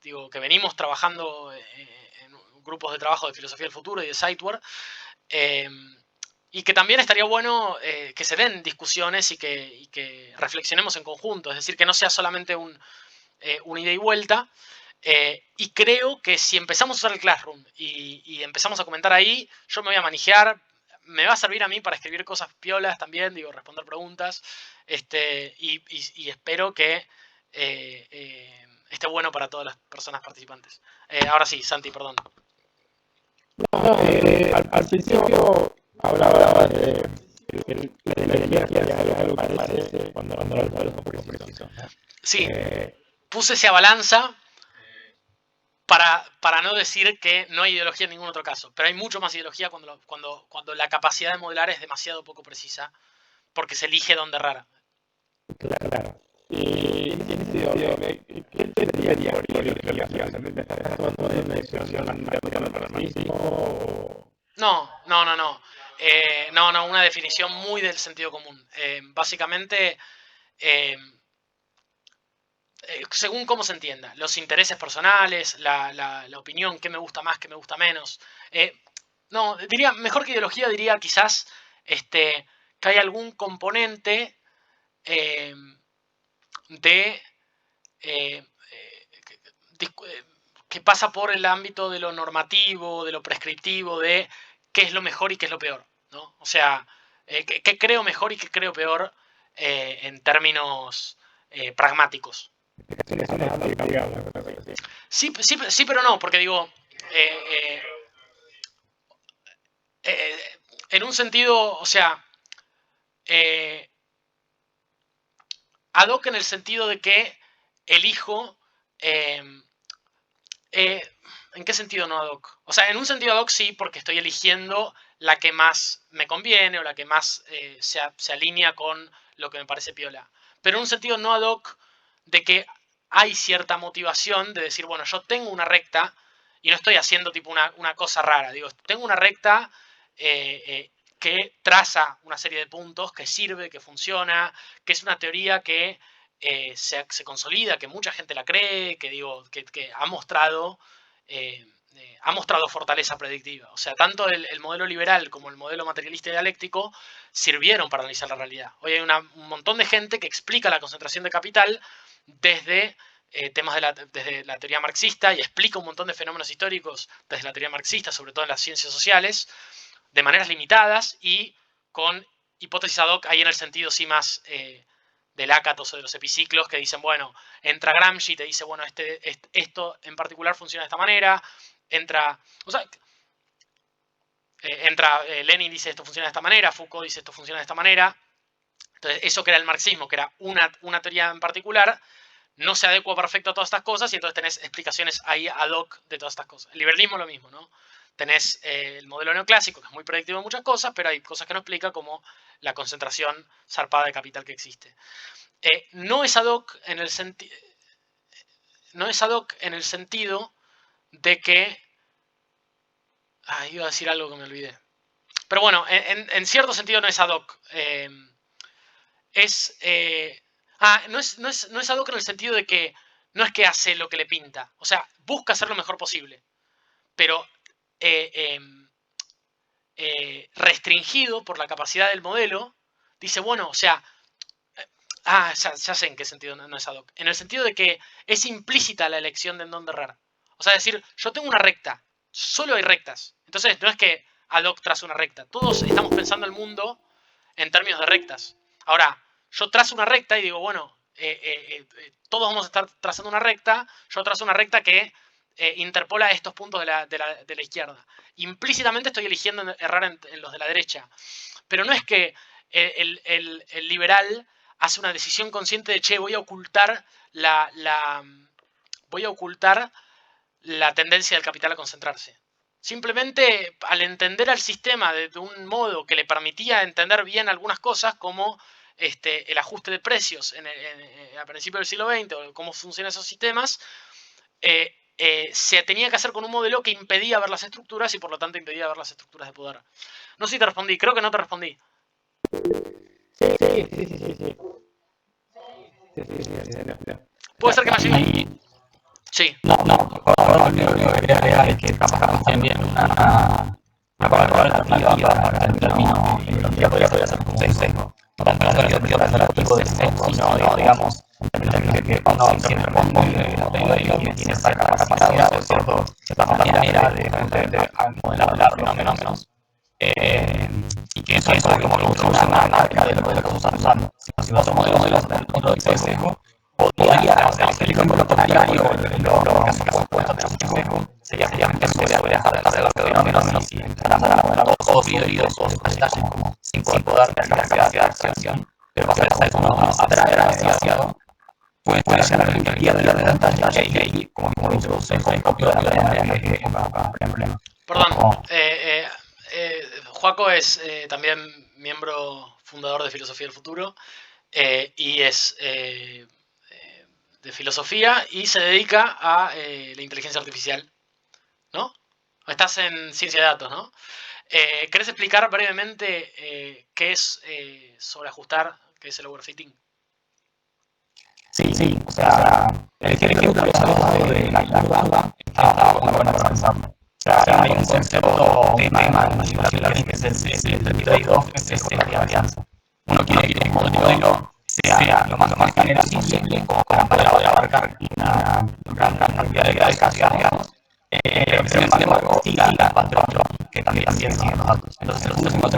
[SPEAKER 1] digo, que venimos trabajando en grupos de trabajo de filosofía del futuro y de Sightware, y que también estaría bueno que se den discusiones y que reflexionemos en conjunto, es decir, que no sea solamente un ida y vuelta. Y creo que si empezamos a usar el Classroom y empezamos a comentar ahí, yo me voy a manejar, me va a servir a mí para escribir cosas piolas también, digo, responder preguntas, y espero que esté bueno para todas las personas participantes. Ahora sí, Santi, perdón.
[SPEAKER 3] No, al principio hablaba de la energía que algo parece cuando lo preciso, ¿no?
[SPEAKER 1] Sí, puse esa balanza para no decir que no hay ideología en ningún otro caso. Pero hay mucho más ideología cuando la capacidad de modelar es demasiado poco precisa, porque se elige dónde errar.
[SPEAKER 3] Claro. Y en ese sentido, ¿qué entendería por ideología? O sea, ¿me estás actuando de una definición del marxismo?
[SPEAKER 1] No. No, una definición muy del sentido común. Básicamente, según cómo se entienda, los intereses personales, la opinión, qué me gusta más, qué me gusta menos. No, diría, mejor que ideología, diría quizás que hay algún componente de que pasa por el ámbito de lo normativo, de lo prescriptivo, de qué es lo mejor y qué es lo peor, ¿no? O sea, qué creo mejor y qué creo peor en términos pragmáticos. Sí, pero no, porque digo, en un sentido, o sea, ad hoc en el sentido de que elijo ¿en qué sentido no ad hoc? O sea, en un sentido ad hoc sí, porque estoy eligiendo la que más me conviene o la que más se alinea con lo que me parece piola. Pero en un sentido no ad hoc de que hay cierta motivación de decir, bueno, yo tengo una recta y no estoy haciendo tipo una cosa rara. Digo, tengo una recta que traza una serie de puntos, que sirve, que funciona, que es una teoría que se consolida, que mucha gente la cree, que ha mostrado fortaleza predictiva. O sea, tanto el modelo liberal como el modelo materialista y dialéctico sirvieron para analizar la realidad. Hoy hay un montón de gente que explica la concentración de capital desde temas desde la teoría marxista y explica un montón de fenómenos históricos desde la teoría marxista, sobre todo en las ciencias sociales, de maneras limitadas y con hipótesis ad hoc ahí en el sentido sí más del ácatos o de los epiciclos, que dicen, bueno, entra Gramsci y te dice, bueno, esto en particular funciona de esta manera, entra Lenin dice esto funciona de esta manera, Foucault dice esto funciona de esta manera. Entonces, eso que era el marxismo, que era una teoría en particular, no se adecua perfecto a todas estas cosas y entonces tenés explicaciones ahí ad hoc de todas estas cosas. El liberalismo lo mismo, ¿no? Tenés el modelo neoclásico, que es muy predictivo en muchas cosas, pero hay cosas que no explica, como la concentración zarpada de capital que existe. No es ad hoc en el sentido de que... iba a decir algo que me olvidé. Pero bueno, en cierto sentido no es ad hoc. No es ad hoc en el sentido de que no es que hace lo que le pinta. O sea, busca hacer lo mejor posible. Pero restringido por la capacidad del modelo, dice, bueno, o sea... ya sé en qué sentido no es ad hoc. En el sentido de que es implícita la elección de en dónde errar. O sea, decir, yo tengo una recta, solo hay rectas. Entonces, no es que ad hoc tras una recta. Todos estamos pensando el mundo en términos de rectas. Ahora, yo trazo una recta y digo, bueno, todos vamos a estar trazando una recta, yo trazo una recta que interpola estos puntos de la izquierda. Implícitamente estoy eligiendo errar en los de la derecha. Pero no es que el liberal hace una decisión consciente de, che, voy a ocultar voy a ocultar la tendencia del capital a concentrarse. Simplemente al entender al sistema de un modo que le permitía entender bien algunas cosas, como el ajuste de precios a principios del siglo XX, o cómo funcionan esos sistemas, se tenía que hacer con un modelo que impedía ver las estructuras y por lo tanto impedía ver las estructuras de poder. No sé si te respondí, creo que no te respondí.
[SPEAKER 3] Sí. Sí.
[SPEAKER 1] Puede ser que me haya...
[SPEAKER 2] Y
[SPEAKER 1] Sí.
[SPEAKER 2] no, ahora lo que quería agregar es que capaz también una palabra alternativa para el término ideología podría ser como un sesgo. No tanto en el sentido peyorativo de sesgo, sino, digamos, en términos de que cuando siempre pongo y tiene esa capacidad o cierta manera de modelar fenómenos, y que eso es como que usa una marca de lo que estás usando. Si otro modelo otro tipo de sesgo, podría hacer el ejemplo contrario, lo que hace puesto de un sesgo, sería sobre dejar de los fenómenos y empezar a poner todos fluidos o detalles como sin poder tener capacidad de acción, pero pasar eso como atraer demasiado, puede llegar a la empatía de la pantalla y ahí como lo introduce el copio de la manera que ponga problema.
[SPEAKER 1] Perdón, Joaco es también miembro fundador de Filosofía del Futuro y es de filosofía y se dedica a la inteligencia artificial, ¿no? Estás en ciencia de datos, ¿no? ¿Querés explicar brevemente qué es sobreajustar, qué es el overfitting?
[SPEAKER 2] Sí, o sea, el ejemplo que hablado de la curva está bueno para pensarlo. O sea, hay un concepto de tema en la que es el 32, que es la varianza. Uno quiere que el modelo sea lo más general posible, como para poder abarcar una gran cantidad de casos, digamos. Pero sin embargo, siga el patrón que también siguen los datos. Entonces, los últimos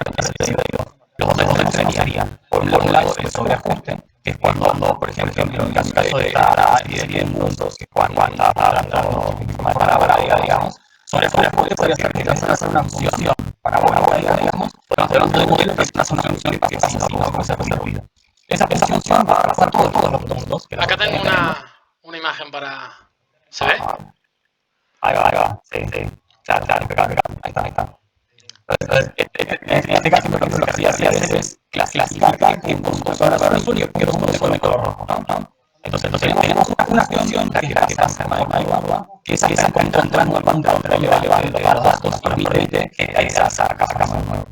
[SPEAKER 2] los modelos serían, por un lado, el sobreajuste, que es cuando, por ejemplo, en el caso de esta serie de puntos, que es cuando está hablando para variar, digamos, sobreajuste podría ser que empiezan a hacer una función para variar, digamos, pero no de modelo que es una función que pasa sin no ser ruido. Esa función va a pasar todos los puntos.
[SPEAKER 1] Acá tengo una imagen para... ¿Se ve?
[SPEAKER 2] Ahí va, sí. Claro, ahí está. Entonces, en este caso, lo que hacía a veces es clasificar qué puntos son azul y qué puntos son de color rojo, ¿no? Entonces tenemos una función que pasa en una barra, que esa encuentra entrando al banco relevante de los datos y permite que ahí se saca casos nuevos.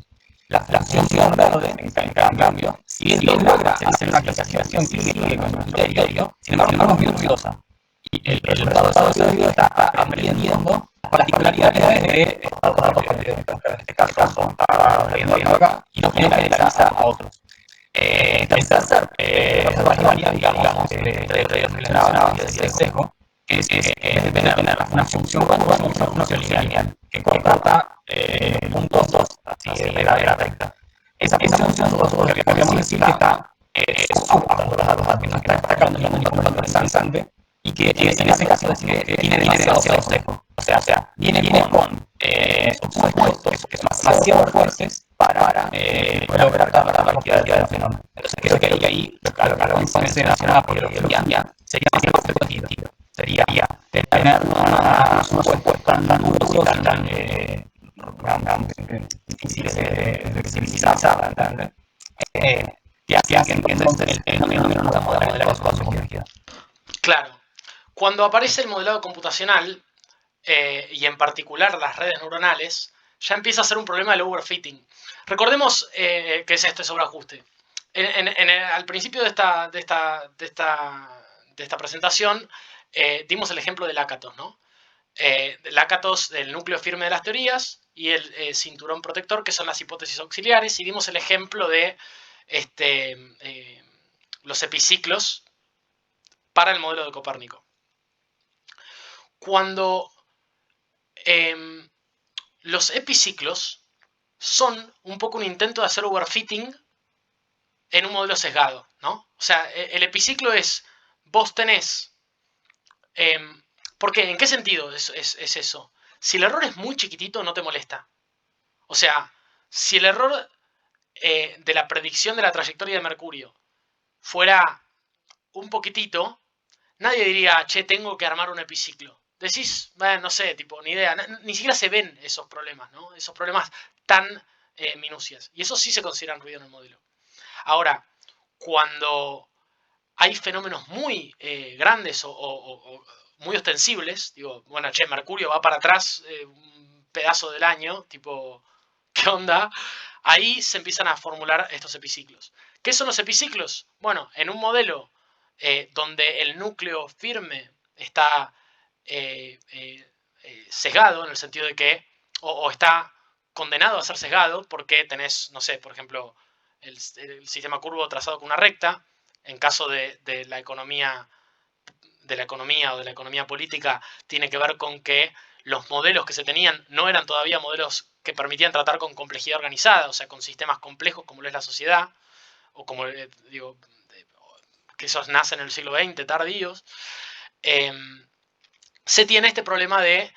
[SPEAKER 2] La función verde, en cambio, si bien logra hacer una clasificación que sigue con un criterio, sin embargo, no es muy ruidosa. Y el resultado de ese video está aprendiendo particularidades de estos datos que en este caso está leyendo acá y los generaliza a otros. Empieza a hacer varias, digamos, de mencionaba y de sesgo, que es tener una función cuando una función lineal que corta puntos así de la recta. Esa función nosotros lo que podríamos decir que está subordinando los datos, que no está cambiando ni por interesante y que en ese caso es que tiene demasiado sesgo. O sea, viene con supuestos que son demasiado fuertes para lograr la cantidad de fenómenos. Entonces creo que ahí lo que se mencionaba por ideología sería más competitivo. Sería tener una supuesta tan numerosa, tan difícil de visibilizar, que hacen que entonces el fenómeno no lo modelamos con su complejidad.
[SPEAKER 1] Claro. Cuando aparece el modelado computacional, y en particular las redes neuronales, ya empieza a ser un problema del overfitting. Recordemos qué es este sobreajuste. Al principio de esta presentación dimos el ejemplo del Lakatos, ¿no? Lakatos, el núcleo firme de las teorías, y el cinturón protector, que son las hipótesis auxiliares, y dimos el ejemplo de los epiciclos para el modelo de Copérnico. Cuando los epiciclos son un poco un intento de hacer overfitting en un modelo sesgado, ¿no? O sea, el epiciclo es, vos tenés... ¿Por qué? ¿En qué sentido es eso? Si el error es muy chiquitito, no te molesta. O sea, si el error de la predicción de la trayectoria de Mercurio fuera un poquitito, nadie diría, che, tengo que armar un epiciclo. Decís, no sé, tipo, ni idea. Ni siquiera se ven esos problemas, ¿no? Esos problemas tan minucias. Y eso sí se consideran ruido en el modelo. Ahora, cuando hay fenómenos muy grandes o muy ostensibles, digo, bueno, che, Mercurio va para atrás un pedazo del año, tipo, ¿qué onda? Ahí se empiezan a formular estos epiciclos. ¿Qué son los epiciclos? Bueno, en un modelo donde el núcleo firme está sesgado, en el sentido de que, o está condenado a ser sesgado, porque tenés, no sé, por ejemplo, el sistema curvo trazado con una recta, en caso de la economía o de la economía política, tiene que ver con que los modelos que se tenían no eran todavía modelos que permitían tratar con complejidad organizada, o sea, con sistemas complejos como lo es la sociedad, o como digo, que esos nacen en el siglo XX, tardíos. Se tiene este problema de,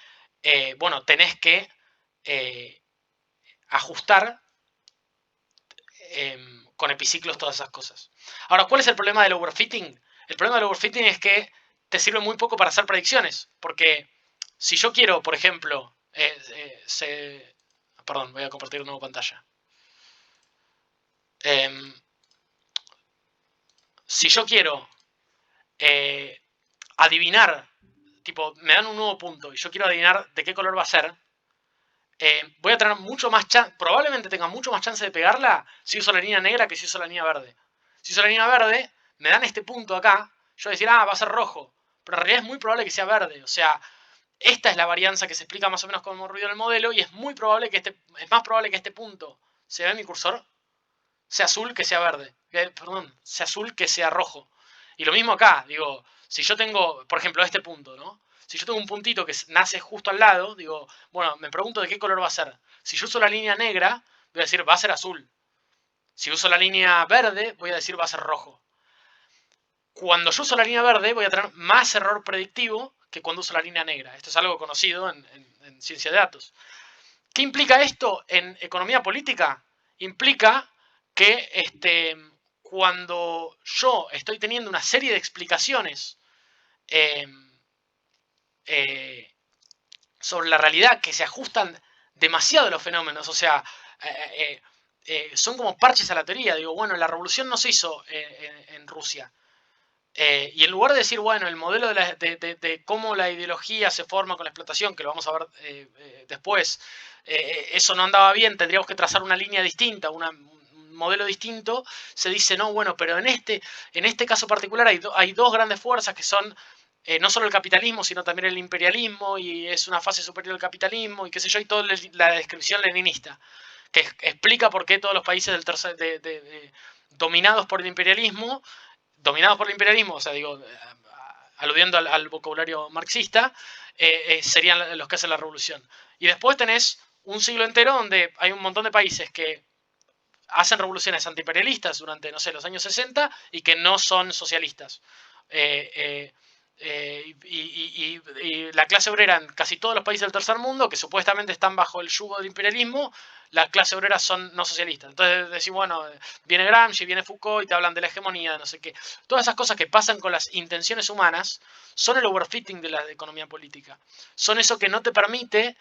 [SPEAKER 1] bueno, tenés que ajustar con epiciclos todas esas cosas. Ahora, ¿cuál es el problema del overfitting? El problema del overfitting es que te sirve muy poco para hacer predicciones, porque si yo quiero, por ejemplo, perdón, voy a compartir una nueva pantalla. Si yo quiero adivinar, tipo, me dan un nuevo punto y yo quiero adivinar de qué color va a ser, voy a tener mucho más chance, probablemente tenga mucho más chance de pegarla si uso la línea negra que si uso la línea verde. Si uso la línea verde, me dan este punto acá, yo voy a decir, va a ser rojo, pero en realidad es muy probable que sea verde, o sea, esta es la varianza que se explica más o menos como ruido en el modelo y es muy probable que es más probable que este punto, ¿se ve mi cursor? Sea azul que sea verde, perdón, sea azul que sea rojo. Y lo mismo acá, digo, si yo tengo, por ejemplo, este punto, ¿no? Si yo tengo un puntito que nace justo al lado, digo, bueno, me pregunto de qué color va a ser. Si yo uso la línea negra, voy a decir va a ser azul. Si uso la línea verde, voy a decir va a ser rojo. Cuando yo uso la línea verde, voy a tener más error predictivo que cuando uso la línea negra. Esto es algo conocido en ciencia de datos. ¿Qué implica esto en economía política? Implica que cuando yo estoy teniendo una serie de explicaciones eh, eh, sobre la realidad que se ajustan demasiado a los fenómenos, o sea, son como parches a la teoría. Digo, bueno, la revolución no se hizo en Rusia. Y en lugar de decir, bueno, el modelo de cómo la ideología se forma con la explotación, que lo vamos a ver después, eso no andaba bien, tendríamos que trazar una línea distinta, un modelo distinto, se dice, no, bueno, pero en este caso particular hay dos grandes fuerzas que son no solo el capitalismo, sino también el imperialismo, y es una fase superior del capitalismo, y qué sé yo, y toda la descripción leninista, que explica por qué todos los países del tercer, dominados por el imperialismo, o sea, digo, aludiendo al vocabulario marxista, serían los que hacen la revolución. Y después tenés un siglo entero donde hay un montón de países que hacen revoluciones antiimperialistas durante, no sé, los años 60 y que no son socialistas. Y la clase obrera en casi todos los países del tercer mundo, que supuestamente están bajo el yugo del imperialismo, la clase obrera son no socialistas. Entonces decís, bueno, viene Gramsci, viene Foucault y te hablan de la hegemonía, de no sé qué. Todas esas cosas que pasan con las intenciones humanas son el overfitting de la economía política. Son eso que no te permite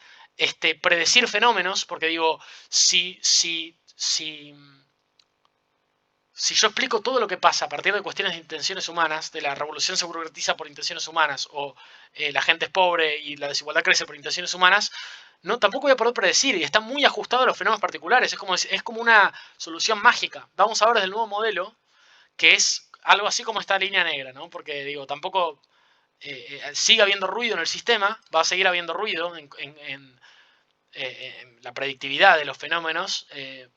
[SPEAKER 1] predecir fenómenos, porque digo, si yo explico todo lo que pasa a partir de cuestiones de intenciones humanas, de la revolución se burocratiza por intenciones humanas, o la gente es pobre y la desigualdad crece por intenciones humanas, no, tampoco voy a poder predecir, y está muy ajustado a los fenómenos particulares, es como una solución mágica. Vamos a ver desde el nuevo modelo, que es algo así como esta línea negra, ¿no? Porque digo, tampoco sigue habiendo ruido en el sistema, va a seguir habiendo ruido en la predictividad de los fenómenos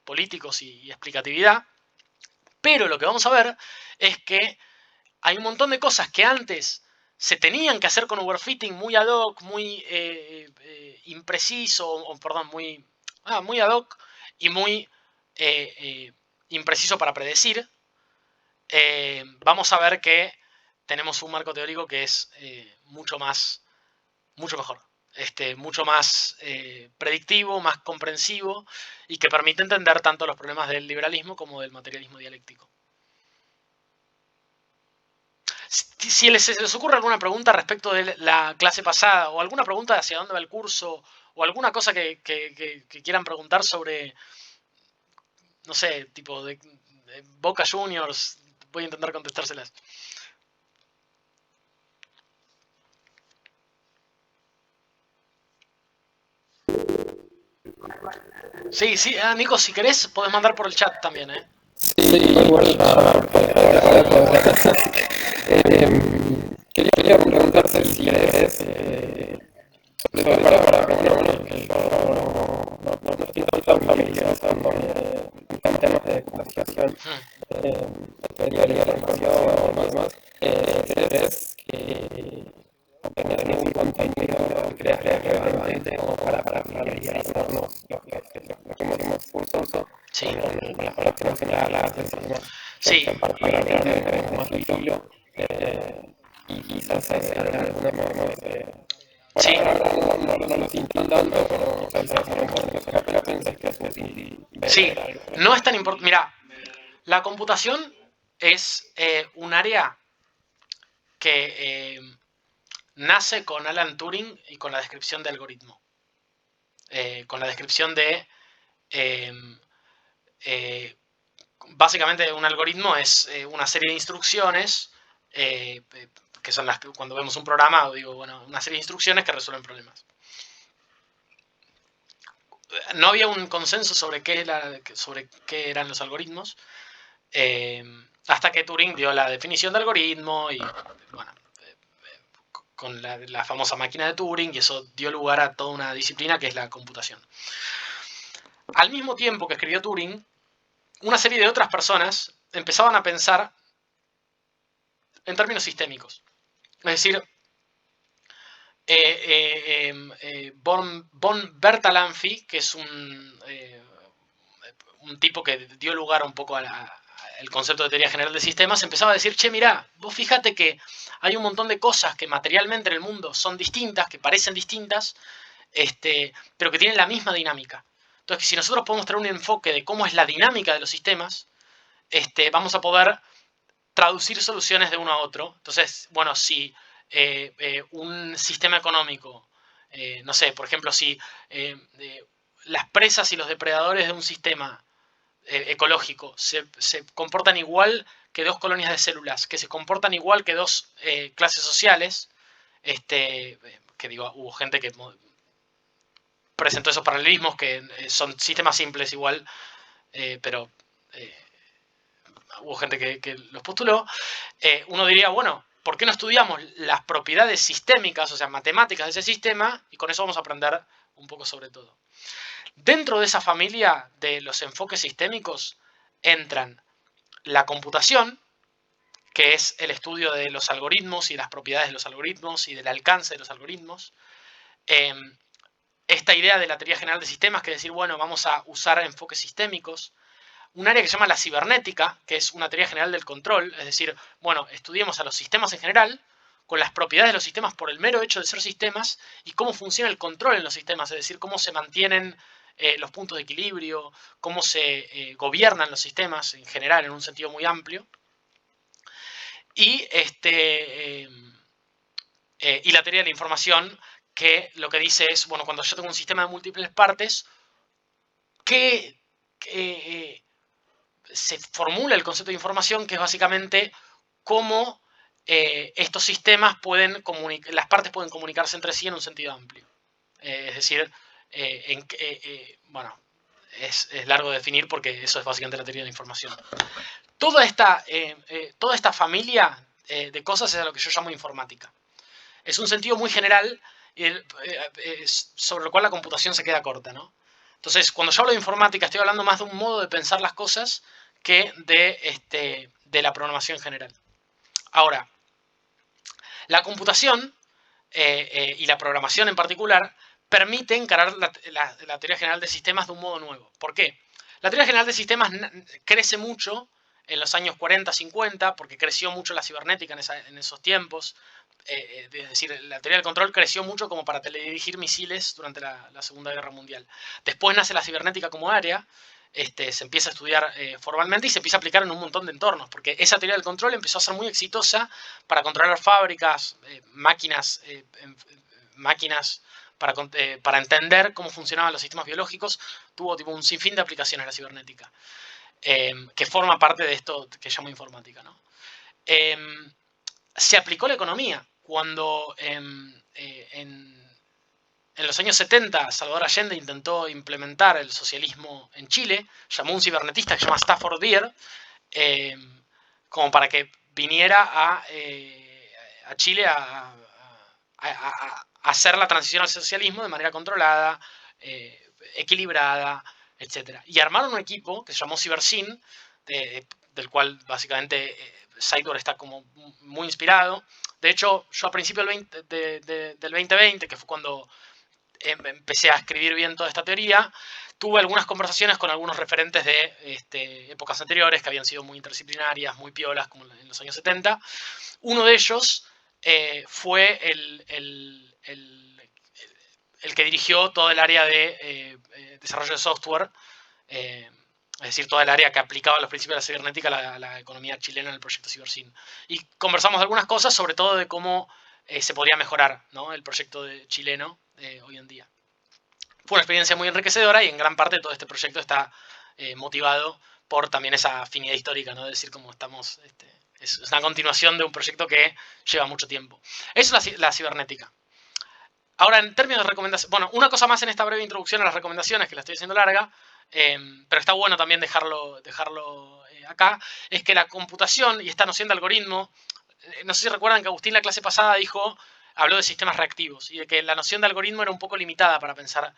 [SPEAKER 1] políticos y explicatividad. Pero lo que vamos a ver es que hay un montón de cosas que antes se tenían que hacer con overfitting muy ad hoc, muy impreciso, perdón, muy ad hoc y muy impreciso para predecir, vamos a ver que tenemos un marco teórico que es mucho mejor, mucho más predictivo, más comprensivo y que permite entender tanto los problemas del liberalismo como del materialismo dialéctico. Si se les ocurre alguna pregunta respecto de la clase pasada o alguna pregunta de hacia dónde va el curso o alguna cosa que quieran preguntar sobre, no sé, tipo de Boca Juniors, voy a intentar contestárselas. Sí, sí, Nico, si querés, podés mandar por el chat también, ¿eh?
[SPEAKER 3] Sí, igual ahora quería preguntarte si es sobre todo para uno que no estoy tan familiarizado con temas de comunicación, teoría de la información y demás, ¿crees que obtener un contenido creas relevante como para familiarizarnos lo que hemos cursos
[SPEAKER 1] Sí.
[SPEAKER 3] con las palabras generales y demás?
[SPEAKER 1] Sí.
[SPEAKER 3] Particularmente como más estilo y quizás alguna más por
[SPEAKER 1] Sí.
[SPEAKER 3] ahora no lo siento tanto, pero quizás en un momento que la pensé que es útil
[SPEAKER 1] Sí,
[SPEAKER 3] ver algo.
[SPEAKER 1] no es tan importante. Mira, la computación es un área que nace con Alan Turing y con la descripción de algoritmo. Con la descripción de... básicamente un algoritmo es una serie de instrucciones que son las que cuando vemos un programa, digo, bueno, una serie de instrucciones que resuelven problemas. No había un consenso sobre qué eran los algoritmos, hasta que Turing dio la definición de algoritmo y, bueno, con la famosa máquina de Turing, y eso dio lugar a toda una disciplina que es la computación. Al mismo tiempo que escribió Turing, una serie de otras personas empezaban a pensar en términos sistémicos. Es decir, von Bertalanffy, que es un tipo que dio lugar un poco al concepto de teoría general de sistemas, empezaba a decir, che, mirá, vos fíjate que hay un montón de cosas que materialmente en el mundo son distintas, que parecen distintas, pero que tienen la misma dinámica. Entonces, que si nosotros podemos tener un enfoque de cómo es la dinámica de los sistemas, vamos a poder traducir soluciones de uno a otro. Entonces, bueno, si un sistema económico, no sé, por ejemplo, si las presas y los depredadores de un sistema ecológico se comportan igual que dos colonias de células, que se comportan igual que dos clases sociales, que digo, hubo gente que presentó esos paralelismos que son sistemas simples igual, pero hubo gente que los postuló, uno diría, bueno, ¿por qué no estudiamos las propiedades sistémicas, o sea, matemáticas de ese sistema? Y con eso vamos a aprender un poco sobre todo. Dentro de esa familia de los enfoques sistémicos entran la computación, que es el estudio de los algoritmos y las propiedades de los algoritmos y del alcance de los algoritmos. Esta idea de la teoría general de sistemas, que es decir, bueno, vamos a usar enfoques sistémicos. Un área que se llama la cibernética, que es una teoría general del control, es decir, bueno, estudiemos a los sistemas en general, con las propiedades de los sistemas por el mero hecho de ser sistemas y cómo funciona el control en los sistemas, es decir, cómo se mantienen los puntos de equilibrio, cómo se gobiernan los sistemas en general, en un sentido muy amplio. Y, y la teoría de la información, que lo que dice es, bueno, cuando yo tengo un sistema de múltiples partes, ¿qué se formula el concepto de información, que es básicamente cómo estos sistemas pueden las partes pueden comunicarse entre sí en un sentido amplio. Es decir, bueno, es largo de definir porque eso es básicamente la teoría de la información. Toda esta familia de cosas es a lo que yo llamo informática. Es un sentido muy general sobre lo cual la computación se queda corta, ¿no? Entonces, cuando yo hablo de informática, estoy hablando más de un modo de pensar las cosas que de la programación en general. Ahora, la computación y la programación en particular permite encarar la teoría general de sistemas de un modo nuevo. ¿Por qué? La teoría general de sistemas crece mucho en los años 40, 50, porque creció mucho la cibernética en esos tiempos. Es decir, la teoría del control creció mucho como para teledirigir misiles durante la Segunda Guerra Mundial. Después nace la cibernética como área, se empieza a estudiar formalmente y se empieza a aplicar en un montón de entornos, porque esa teoría del control empezó a ser muy exitosa para controlar fábricas, máquinas para entender cómo funcionaban los sistemas biológicos. Tuvo tipo un sinfín de aplicaciones la cibernética, que forma parte de esto que llamo informática, ¿no? Se aplicó la economía cuando en los años 70 Salvador Allende intentó implementar el socialismo en Chile. Llamó a un cibernetista que se llama Stafford Beer, como para que viniera a Chile a hacer la transición al socialismo de manera controlada, equilibrada, etc. Y armaron un equipo que se llamó CiberSyn, del cual básicamente Sideward está como muy inspirado. De hecho, yo a principios del 2020, que fue cuando empecé a escribir bien toda esta teoría, tuve algunas conversaciones con algunos referentes de épocas anteriores que habían sido muy interdisciplinarias, muy piolas, como en los años 70. Uno de ellos fue el que dirigió todo el área de desarrollo de software, es decir, toda el área que aplicaba los principios de la cibernética a la economía chilena en el proyecto CiberSyn. Y conversamos de algunas cosas, sobre todo de cómo se podría mejorar, ¿no?, el proyecto chileno hoy en día. Fue una experiencia muy enriquecedora y en gran parte todo este proyecto está motivado por también esa afinidad histórica, ¿no?, de decir cómo estamos... es una continuación de un proyecto que lleva mucho tiempo. Eso es la cibernética. Ahora, en términos de recomendaciones... Bueno, una cosa más en esta breve introducción a las recomendaciones, que la estoy haciendo larga, pero está bueno también dejarlo acá, es que la computación y esta noción de algoritmo... no sé si recuerdan que Agustín la clase pasada habló de sistemas reactivos y de que la noción de algoritmo era un poco limitada para pensar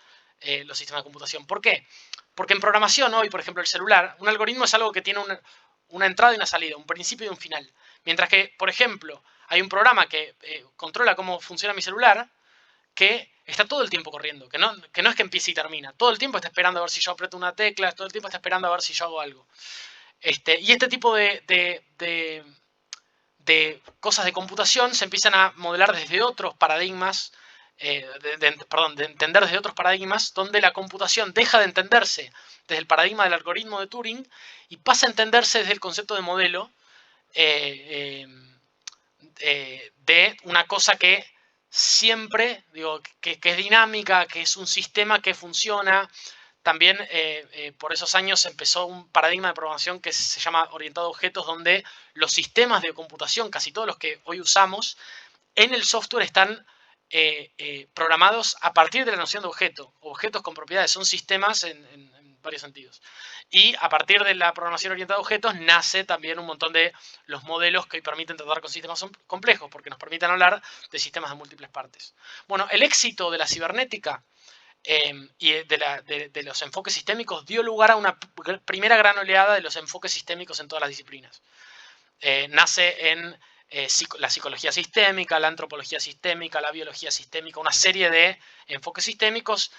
[SPEAKER 1] los sistemas de computación. ¿Por qué? Porque en programación hoy, por ejemplo, el celular, un algoritmo es algo que tiene una entrada y una salida, un principio y un final. Mientras que, por ejemplo, hay un programa que controla cómo funciona mi celular, que está todo el tiempo corriendo, que no es que empiece y termina, todo el tiempo está esperando a ver si yo aprieto una tecla, todo el tiempo está esperando a ver si yo hago algo. Y este tipo de cosas de computación se empiezan a modelar desde otros paradigmas, de entender desde otros paradigmas, donde la computación deja de entenderse desde el paradigma del algoritmo de Turing y pasa a entenderse desde el concepto de modelo de una cosa que siempre, que es dinámica, que es un sistema que funciona. También por esos años empezó un paradigma de programación que se llama orientado a objetos, donde los sistemas de computación, casi todos los que hoy usamos, en el software están programados a partir de la noción de objeto. Objetos con propiedades son sistemas en varios sentidos. Y a partir de la programación orientada a objetos nace también un montón de los modelos que hoy permiten tratar con sistemas complejos, porque nos permiten hablar de sistemas de múltiples partes. Bueno, el éxito de la cibernética y de los enfoques sistémicos dio lugar a una primera gran oleada de los enfoques sistémicos en todas las disciplinas. Nace en la psicología sistémica, la antropología sistémica, la biología sistémica, una serie de enfoques sistémicos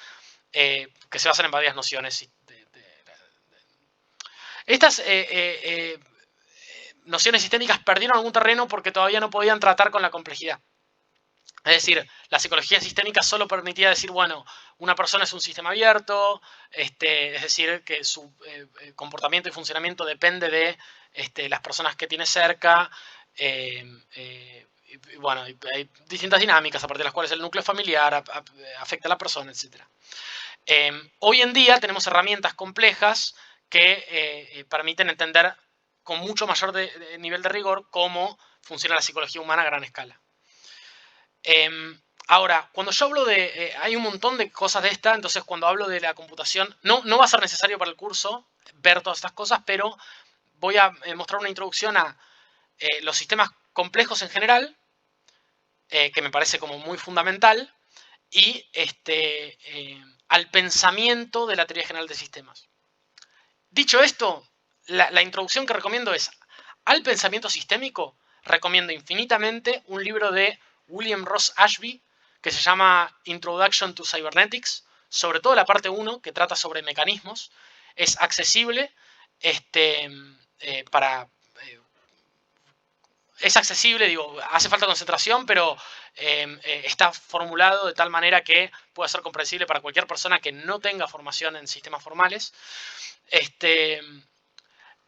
[SPEAKER 1] que se basan en varias nociones. Estas nociones sistémicas perdieron algún terreno porque todavía no podían tratar con la complejidad. Es decir, la psicología sistémica solo permitía decir, bueno, una persona es un sistema abierto, es decir, que su comportamiento y funcionamiento depende de las personas que tiene cerca. Bueno, hay distintas dinámicas a partir de las cuales el núcleo familiar afecta a la persona, etc. Hoy en día tenemos herramientas complejas que permiten entender con mucho mayor nivel de rigor cómo funciona la psicología humana a gran escala. Ahora, cuando yo hablo hay un montón de cosas de esta, entonces cuando hablo de la computación, no va a ser necesario para el curso ver todas estas cosas, pero voy a mostrar una introducción a los sistemas complejos en general, que me parece como muy fundamental, y al pensamiento de la teoría general de sistemas. Dicho esto, la introducción que recomiendo es, al pensamiento sistémico, recomiendo infinitamente un libro de William Ross Ashby, que se llama Introduction to Cybernetics, sobre todo la parte 1, que trata sobre mecanismos. Es accesible, es accesible, digo, hace falta concentración, pero está formulado de tal manera que pueda ser comprensible para cualquier persona que no tenga formación en sistemas formales.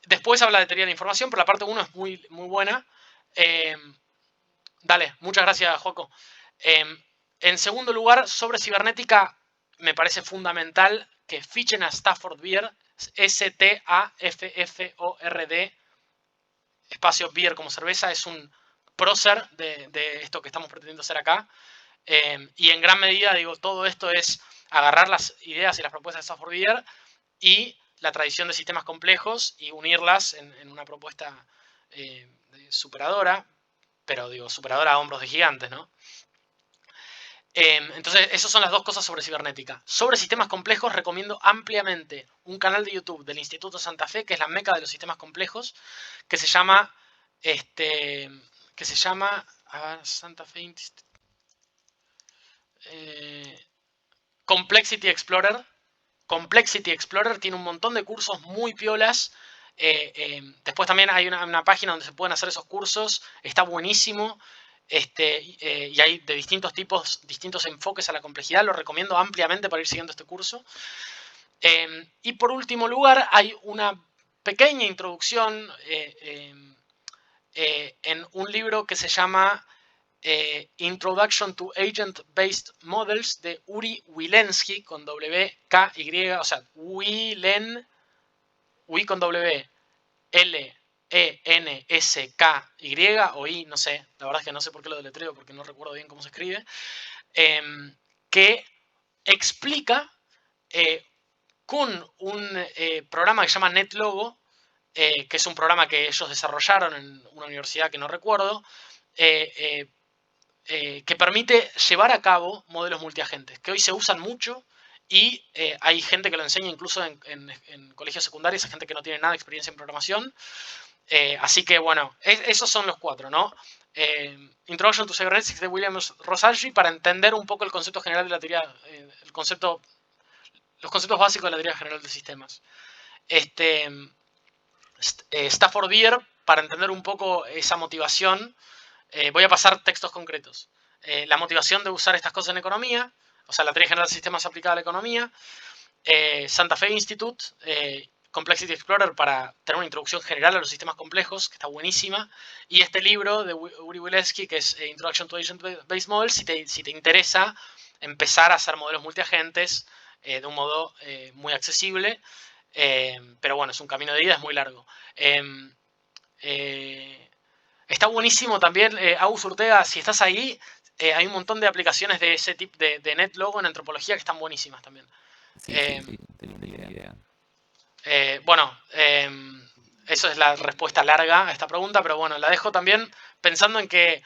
[SPEAKER 1] Después habla de teoría de la información, pero la parte 1 es muy, muy buena. Dale, muchas gracias, Joaco. En segundo lugar, sobre cibernética, me parece fundamental que fichen a Stafford Beer, S-T-A-F-F-O-R-D, espacio Beer como cerveza, es un prócer de esto que estamos pretendiendo hacer acá. Y en gran medida, digo, todo esto es agarrar las ideas y las propuestas de Stafford Beer y la tradición de sistemas complejos y unirlas en una propuesta superadora, pero digo, superadora a hombros de gigantes, ¿no? Entonces, esas son las dos cosas sobre cibernética. Sobre sistemas complejos, recomiendo ampliamente un canal de YouTube del Instituto Santa Fe, que es la meca de los sistemas complejos, que se llama, Santa Fe Complexity Explorer. Complexity Explorer tiene un montón de cursos muy piolas. Después también hay una página donde se pueden hacer esos cursos. Está buenísimo. Y hay de distintos tipos, distintos enfoques a la complejidad. Lo recomiendo ampliamente para ir siguiendo este curso. Y por último lugar, hay una pequeña introducción en un libro que se llama Introduction to Agent-Based Models de Uri Wilensky con W-K-Y, o sea, Ui con W-L-E-N-S-K-Y o I, no sé, la verdad es que no sé por qué lo deletreo porque no recuerdo bien cómo se escribe, que explica con un programa que se llama NetLogo, que es un programa que ellos desarrollaron en una universidad que no recuerdo, que permite llevar a cabo modelos multiagentes, que hoy se usan mucho y hay gente que lo enseña incluso en colegios secundarios, hay gente que no tiene nada de experiencia en programación. Así que bueno, esos son los 4, ¿no? Introduction to Cybernetics de William Rosaggi para entender un poco el concepto general de la teoría, los conceptos básicos de la teoría general de sistemas. Stafford Beer para entender un poco esa motivación. Voy a pasar textos concretos. La motivación de usar estas cosas en economía, o sea, la teoría general de sistemas aplicada a la economía. Santa Fe Institute, Complexity Explorer para tener una introducción general a los sistemas complejos, que está buenísima. Y este libro de Uri Wilensky, que es Introduction to Agent-Based Models, si te interesa empezar a hacer modelos multiagentes de un modo muy accesible. Pero bueno, es un camino de ida, es muy largo. Está buenísimo también, Agus Urtega, si estás ahí, hay un montón de aplicaciones de ese tipo de NetLogo en antropología que están buenísimas también.
[SPEAKER 2] Sí, tengo una idea.
[SPEAKER 1] Bueno, eso es la respuesta larga a esta pregunta, pero bueno, la dejo también pensando en que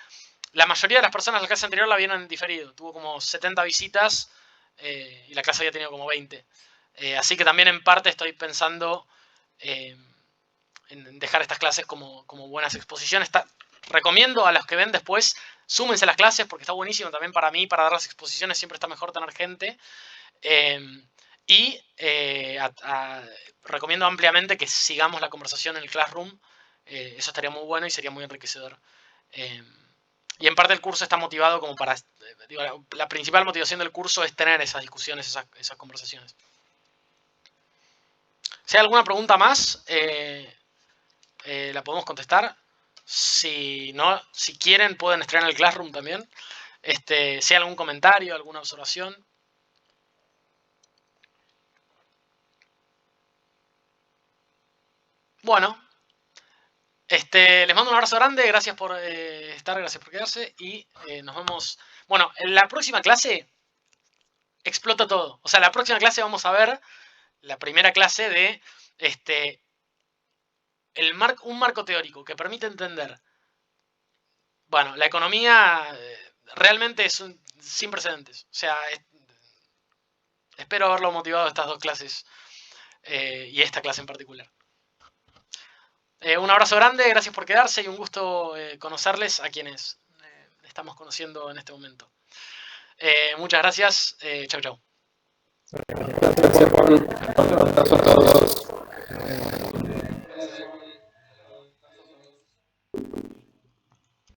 [SPEAKER 1] la mayoría de las personas en la clase anterior la vieron diferido. Tuvo como 70 visitas y la clase había tenido como 20. Así que también en parte estoy pensando en dejar estas clases como buenas exposiciones. Recomiendo a los que ven después, súmense a las clases porque está buenísimo también para mí, para dar las exposiciones siempre está mejor tener gente. Recomiendo ampliamente que sigamos la conversación en el Classroom. Eso estaría muy bueno y sería muy enriquecedor. Y en parte el curso está motivado como para... digo, la principal motivación del curso es tener esas discusiones, esas conversaciones. Si hay alguna pregunta más, la podemos contestar. Si no, si quieren, pueden estar en el Classroom también. Si hay algún comentario, alguna observación. Bueno, les mando un abrazo grande, gracias por estar, gracias por quedarse y nos vemos. Bueno, en la próxima clase explota todo. O sea, la próxima clase vamos a ver la primera clase de un marco teórico que permite entender. Bueno, la economía realmente es sin precedentes. O sea, espero haberlo motivado estas dos clases y esta clase en particular. Un abrazo grande, gracias por quedarse y un gusto conocerles a quienes estamos conociendo en este momento. Muchas gracias, chau chau.
[SPEAKER 3] Gracias, Juan. Un abrazo a todos.